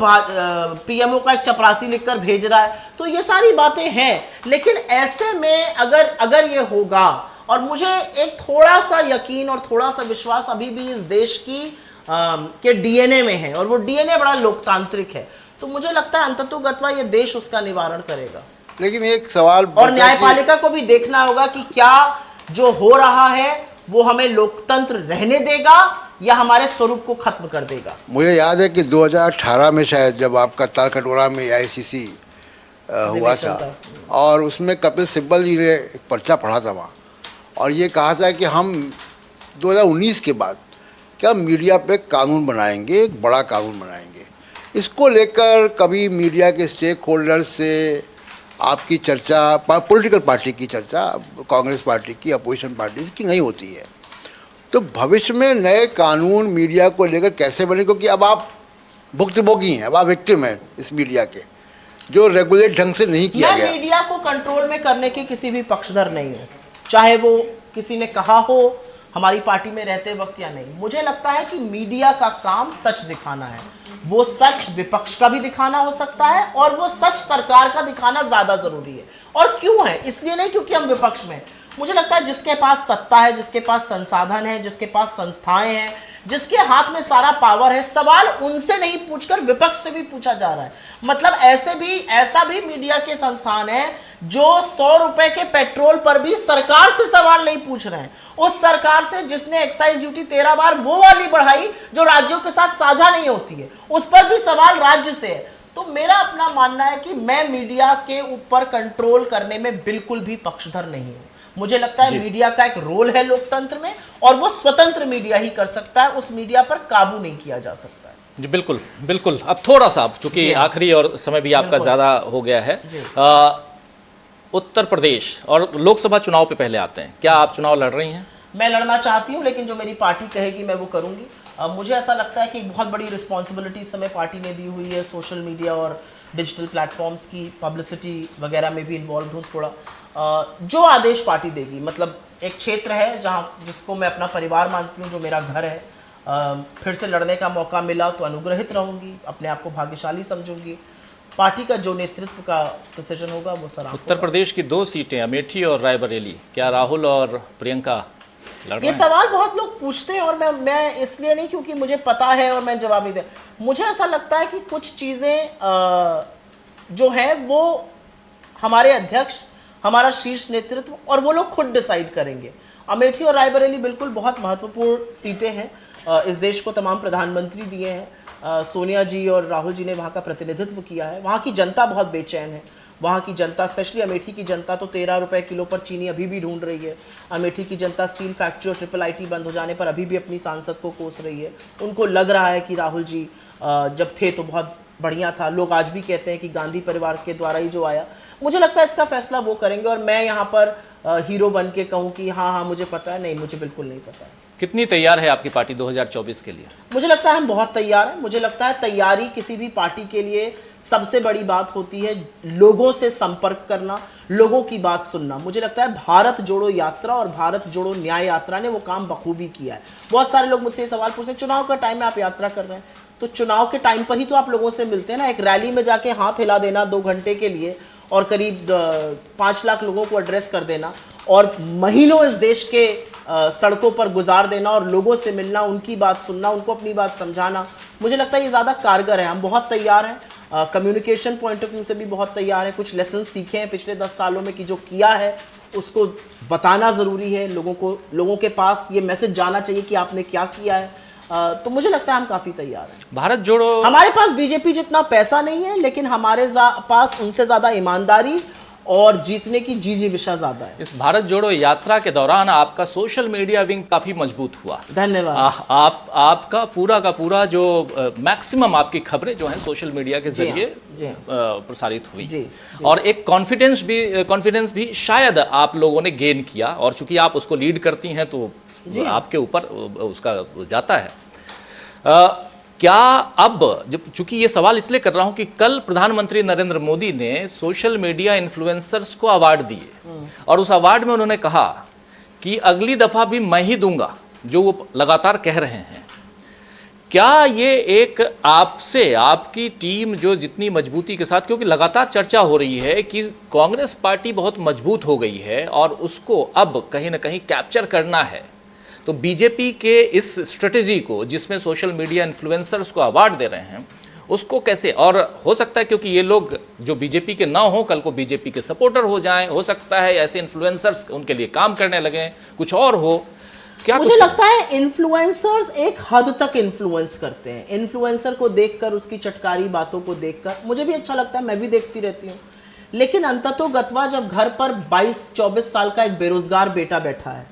पीएमओ का एक चपरासी लिखकर भेज रहा है। तो ये सारी बातें हैं, लेकिन ऐसे में अगर ये होगा, और मुझे एक थोड़ा सा यकीन और थोड़ा सा विश्वास अभी भी इस देश की के डीएनए में है, और वो डीएनए बड़ा लोकतांत्रिक है, तो मुझे लगता है अंततोगत्वा ये देश उसका निवारण करेगा। लेकिन एक सवाल, और न्यायपालिका को भी देखना होगा कि क्या जो हो रहा है वो हमें लोकतंत्र रहने देगा या हमारे स्वरूप को खत्म कर देगा। मुझे याद है कि 2018 में शायद जब आपका तालकटोरा में AICC हुआ था, और उसमें कपिल सिब्बल जी ने एक पर्चा पढ़ा था वहाँ, और ये कहा था कि हम 2019 के बाद क्या मीडिया पे कानून बनाएंगे, एक बड़ा कानून बनाएंगे। इसको लेकर कभी मीडिया के स्टेक होल्डर्स से आपकी चर्चा, पॉलिटिकल पार्टी की चर्चा, कांग्रेस पार्टी की, अपोजिशन पार्टी की नहीं होती है। तो भविष्य में नए कानून मीडिया को लेकर कैसे बने, क्योंकि अब आप भुक्तभोगी हैं, अब आप विक्टिम हैं इस मीडिया के, जो रेगुलेट ढंग से नहीं किया गया। मीडिया को कंट्रोल में करने के किसी भी पक्षधर नहीं है, चाहे वो किसी ने कहा हो हमारी पार्टी में रहते वक्त या नहीं। मुझे लगता है कि मीडिया का काम सच दिखाना है। वो सच विपक्ष का भी दिखाना हो सकता है, और वो सच सरकार का दिखाना ज्यादा जरूरी है। और क्यों है? इसलिए नहीं क्योंकि हम विपक्ष में, मुझे लगता है जिसके पास सत्ता है, जिसके पास संसाधन है, जिसके पास संस्थाएं हैं, जिसके हाथ में सारा पावर है, सवाल उनसे नहीं पूछकर विपक्ष से भी पूछा जा रहा है। मतलब ऐसा भी मीडिया के संस्थान है जो 100 रुपए के पेट्रोल पर भी सरकार से सवाल नहीं पूछ रहे हैं। उस सरकार से जिसने एक्साइज ड्यूटी 13 बार वो वाली बढ़ाई जो राज्यों के साथ साझा नहीं होती है, उस पर भी सवाल राज्य से है। तो मेरा अपना मानना है कि मैं मीडिया के ऊपर कंट्रोल करने में बिल्कुल भी पक्षधर नहीं हूं। मुझे लगता है मीडिया का एक रोल है लोकतंत्र में, और वो स्वतंत्र मीडिया ही कर सकता है, उस मीडिया पर काबू नहीं किया जा सकता है। जी बिल्कुल बिल्कुल। अब थोड़ा सा, चूंकि आखिरी और समय भी आपका ज़्यादा हो गया है, उत्तर प्रदेश और लोकसभा चुनाव पे पहले आते हैं, क्या आप चुनाव लड़ रही हैं? मैं लड़ना चाहती हूं, लेकिन जो मेरी पार्टी कहेगी मैं वो करूंगी। मुझे ऐसा लगता है कि बहुत बड़ी रिस्पॉन्सिबिलिटी इस समय पार्टी ने दी हुई है, सोशल मीडिया और डिजिटल प्लेटफॉर्म्स की पब्लिसिटी वगैरह में भी इन्वॉल्व हूँ थोड़ा। जो आदेश पार्टी देगी, मतलब एक क्षेत्र है जिसको मैं अपना परिवार मानती हूँ, जो मेरा घर है, फिर से लड़ने का मौका मिला तो अनुग्रहित रहूँगी, अपने आप को भाग्यशाली समझूंगी। पार्टी का जो नेतृत्व का डिसीजन होगा वो सर। उत्तर प्रदेश की 2 सीटें अमेठी और रायबरेली, क्या राहुल और प्रियंका लड़ रहे ये हैं? सवाल बहुत लोग पूछते हैं, और मैं इसलिए नहीं क्योंकि मुझे पता है और मैं जवाब नहीं दे। मुझे ऐसा लगता है कि कुछ चीज़ें जो है वो हमारे अध्यक्ष, हमारा शीर्ष नेतृत्व और वो लोग खुद डिसाइड करेंगे। अमेठी और रायबरेली बिल्कुल बहुत महत्वपूर्ण सीटें हैं। इस देश को तमाम प्रधानमंत्री दिए हैं। सोनिया जी और राहुल जी ने वहाँ का प्रतिनिधित्व किया है। वहाँ की जनता बहुत बेचैन है। वहाँ की जनता, स्पेशली अमेठी की जनता, तो 13 रुपए किलो पर चीनी अभी भी ढूंढ रही है। अमेठी की जनता स्टील फैक्ट्री और ट्रिपल आईटी बंद हो जाने पर अभी भी अपनी सांसद को कोस रही है। उनको लग रहा है कि राहुल जी जब थे तो बहुत बढ़िया था। लोग आज भी कहते हैं कि गांधी परिवार के द्वारा ही जो आया। मुझे लगता है इसका फैसला वो करेंगे, और मैं यहाँ पर हीरो बन के कहूँ कि हाँ मुझे पता है, नहीं, मुझे बिल्कुल नहीं पता है। कितनी तैयार है आपकी पार्टी 2024 के लिए? मुझे लगता है हम बहुत तैयार हैं। मुझे लगता है तैयारी किसी भी पार्टी के लिए सबसे बड़ी बात होती है लोगों से संपर्क करना, लोगों की बात सुनना। मुझे लगता है भारत जोड़ो यात्रा और भारत जोड़ो न्याय यात्रा ने वो काम बखूबी किया है। बहुत सारे लोग मुझसे ये सवाल पूछते हैं, चुनाव का टाइम में आप यात्रा कर रहे हैं, तो चुनाव के टाइम पर ही तो आप लोगों से मिलते हैं ना। एक रैली में जाके हाथ हिला देना 2 घंटे के लिए और करीब 5 लाख लोगों को एड्रेस कर देना और महीनों इस देश के सड़कों पर गुजार देना और लोगों से मिलना, उनकी बात सुनना, उनको अपनी बात समझाना, मुझे लगता है ये ज़्यादा कारगर है। हम बहुत तैयार हैं, कम्युनिकेशन पॉइंट ऑफ व्यू से भी बहुत तैयार हैं। कुछ लेसन सीखे हैं पिछले 10 सालों में कि जो किया है उसको बताना ज़रूरी है। लोगों के पास ये मैसेज जाना चाहिए कि आपने क्या किया है। तो मुझे लगता है हम काफ़ी तैयार हैं। भारत जोड़ो, हमारे पास बीजेपी जितना पैसा नहीं है, लेकिन हमारे पास उनसे ज़्यादा ईमानदारी और जीतने की विशा ज्यादा है। इस भारत जोड़ो यात्रा के दौरान आपका सोशल मीडिया विंग काफी मजबूत हुआ। धन्यवाद। आपका पूरा का पूरा जो मैक्सिमम आपकी खबरें जो हैं सोशल मीडिया के जरिए प्रसारित हुई। और एक कॉन्फिडेंस भी शायद आप लोगों ने गेन किया, और चूंकि आप उसको लीड करती हैं तो आपके ऊपर उसका जाता है। क्या अब, जब चूंकि ये सवाल इसलिए कर रहा हूं कि कल प्रधानमंत्री नरेंद्र मोदी ने सोशल मीडिया इन्फ्लुएंसर्स को अवार्ड दिए और उस अवार्ड में उन्होंने कहा कि अगली दफा भी मैं ही दूंगा, जो वो लगातार कह रहे हैं। क्या ये एक आपसे, आपकी टीम जो जितनी मजबूती के साथ, क्योंकि लगातार चर्चा हो रही है कि कांग्रेस पार्टी बहुत मजबूत हो गई है और उसको अब कहीं ना कहीं कैप्चर करना है, तो बीजेपी के इस स्ट्रेटेजी को, जिसमें सोशल मीडिया इन्फ्लुएंसर्स को अवार्ड दे रहे हैं, उसको कैसे, और हो सकता है क्योंकि ये लोग जो बीजेपी के ना हो, कल को बीजेपी के सपोर्टर हो जाएं, हो सकता है ऐसे इन्फ्लुएंसर्स उनके लिए काम करने लगे, कुछ और हो, क्या मुझे लगता है इन्फ्लुएंसर्स एक हद तक इन्फ्लुएंस करते हैं। इन्फ्लुएंसर को देखकर, उसकी चटकारी बातों को देखकर मुझे भी अच्छा लगता है, मैं भी देखती रहती हूँ, लेकिन अंततोगत्वा जब घर पर 22-24 साल का एक बेरोजगार बेटा बैठा है,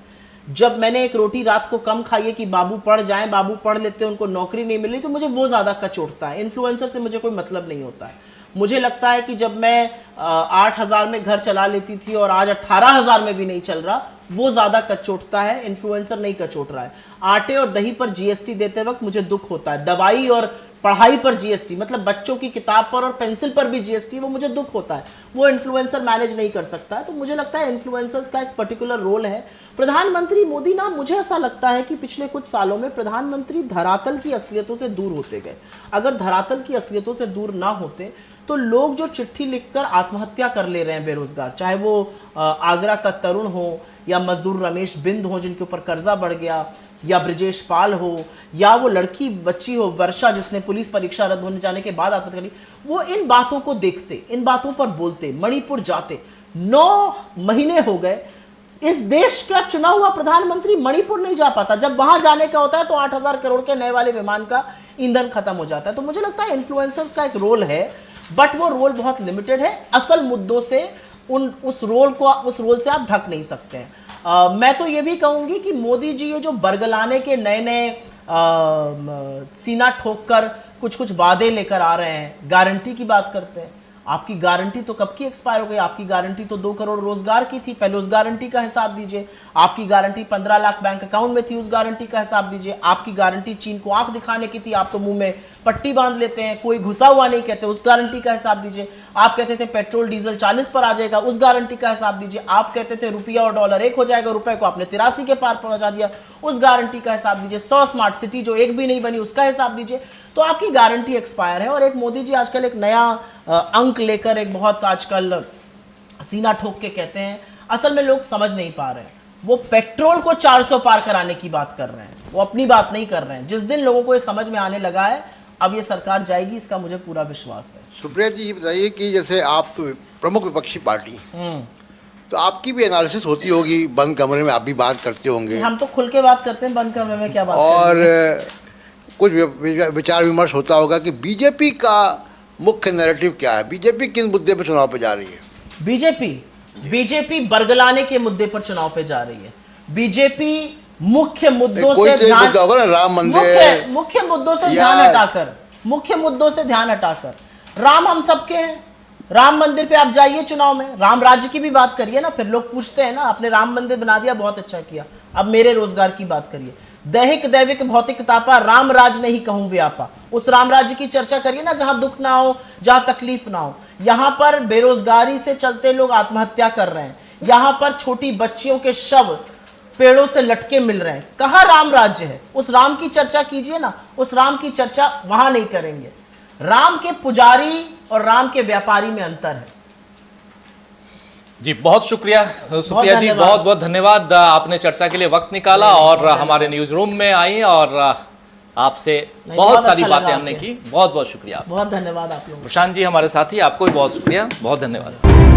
जब मैंने एक रोटी रात को कम खाई है कि बाबू पढ़ जाएं, बाबू पढ़ लेते हैं, उनको नौकरी नहीं मिल रही, तो मुझे वो ज़्यादा कचोटता है। इन्फ्लुएंसर से मुझे कोई मतलब नहीं होता है। मुझे लगता है कि जब मैं 8,000 में घर चला लेती थी और आज 18,000 में भी नहीं चल रहा, वो ज़्यादा कचोटता है, इन्फ्लुएंसर नहीं कचोट रहा है। आटे और दही पर जीएसटी देते वक्त मुझे दुख होता है, दवाई और पढ़ाई पर जीएसटी, मतलब बच्चों की किताब पर और पेंसिल पर भी जीएसटी, वो मुझे दुख होता है। वो इन्फ्लुएंसर मैनेज नहीं कर सकता है। तो मुझे लगता है इन्फ्लुएंसर्स का एक पर्टिकुलर रोल है। प्रधानमंत्री मोदी ना, मुझे ऐसा लगता है कि पिछले कुछ सालों में प्रधानमंत्री धरातल की असलियतों से दूर होते गए। अगर धरातल की असलियतों से दूर ना होते तो लोग जो चिट्ठी लिखकर आत्महत्या कर ले रहे हैं बेरोजगार, चाहे वो आगरा का तरुण हो या मजदूर रमेश बिंद हो जिनके ऊपर कर्जा बढ़ गया, या ब्रिजेश पाल हो, या वो लड़की बच्ची हो वर्षा जिसने पुलिस परीक्षा रद्द होने जाने के बाद आत्महत्या करी, वो इन बातों को देखते, इन बातों पर बोलते, मणिपुर जाते। 9 महीने हो गए, इस देश का चुना हुआ प्रधानमंत्री मणिपुर नहीं जा पाता। जब वहां जाने का होता है तो 8,000 करोड़ के नए वाले विमान का ईंधन खत्म हो जाता है। तो मुझे लगता है इन्फ्लुएंसर्स का एक रोल है, बट वो रोल बहुत लिमिटेड है। असल मुद्दों से उस रोल से आप ढक नहीं सकते हैं। मैं तो ये भी कहूंगी कि मोदी जी ये जो बरगलाने के नए नए सीना ठोक कर कुछ कुछ वादे लेकर आ रहे हैं, गारंटी की बात करते हैं। आपकी गारंटी तो कब की एक्सपायर हो गई? आपकी गारंटी तो 2 करोड़ रोजगार की थी, पहले उस गारंटी का हिसाब दीजिए। आपकी गारंटी 15 लाख बैंक अकाउंट में थी, उस गारंटी का हिसाब दीजिए। आपकी गारंटी चीन को आंख दिखाने की थी, आप तो मुंह में पट्टी बांध लेते हैं, कोई घुसा हुआ नहीं कहते, उस गारंटी का हिसाब दीजिए। आप कहते थे पेट्रोल डीजल 40 पर आ जाएगा, उस गारंटी का हिसाब दीजिए। आप कहते थे रुपया और डॉलर 1 हो जाएगा, रुपए को आपने 83 के पार पहुंचा दिया, उस गारंटी का हिसाब दीजिए। 100 स्मार्ट सिटी जो एक भी नहीं बनी उसका हिसाब दीजिए। तो आपकी गारंटी एक्सपायर है। और एक मोदी जी आजकल एक नया अंक लेकर एक बहुत आजकल सीना ठोक के कहते हैं, असल में लोग समझ नहीं पा रहे हैं। वो पेट्रोल को 400 पार कराने की बात कर रहे हैं, वो अपनी बात नहीं कर रहे हैं। जिस दिन लोगों को ये समझ में आने लगा है, अब ये सरकार जाएगी, इसका मुझे पूरा विश्वास है। सुप्रिया जी ये बताइए कि जैसे आप तो प्रमुख विपक्षी पार्टी, तो आपकी भी एनालिसिस होती होगी, बंद कमरे में आप भी बात करते होंगे। हम तो खुल के बात करते हैं, बंद कमरे में क्या बात और कुछ विचार विमर्श होता होगा कि बीजेपी का मुख्य नैरेटिव क्या है, बीजेपी किन मुद्दे पर चुनाव पे जा रही है? बीजेपी बरगलाने के मुद्दे पर चुनाव पे जा रही है। बीजेपी मुख्य मुद्दों से ध्यान, होगा ना, राम मंदिर, मुख्य मुद्दों से ध्यान हटाकर, राम हम सबके हैं, राम मंदिर पे आप जाइए चुनाव में, राम राज्य की भी बात करिए ना। फिर लोग पूछते हैं ना, आपने राम मंदिर बना दिया, बहुत अच्छा किया, अब मेरे रोजगार की बात करिए। दैहिक दैविक भौतिक तापा, राम राज नहीं कहूं व्यापा, उस राम राज्य की चर्चा करिए ना, जहां दुख ना हो, जहां तकलीफ ना हो। यहां पर बेरोजगारी से चलते लोग आत्महत्या कर रहे हैं, यहां पर छोटी बच्चियों के शव पेड़ों से लटके मिल रहे हैं। कहां राम राज्य है? उस राम की चर्चा कीजिए ना। उस राम की चर्चा वहां नहीं करेंगे। राम के पुजारी और राम के व्यापारी में अंतर है। जी बहुत शुक्रिया सुप्रिया जी, बहुत बहुत धन्यवाद। आपने चर्चा के लिए वक्त निकाला और हमारे न्यूज रूम में आई और आपसे बहुत सारी बातें हमने की। बहुत बहुत शुक्रिया, बहुत धन्यवाद आप लोगों को। प्रशांत जी हमारे साथी, आपको भी बहुत शुक्रिया, बहुत धन्यवाद।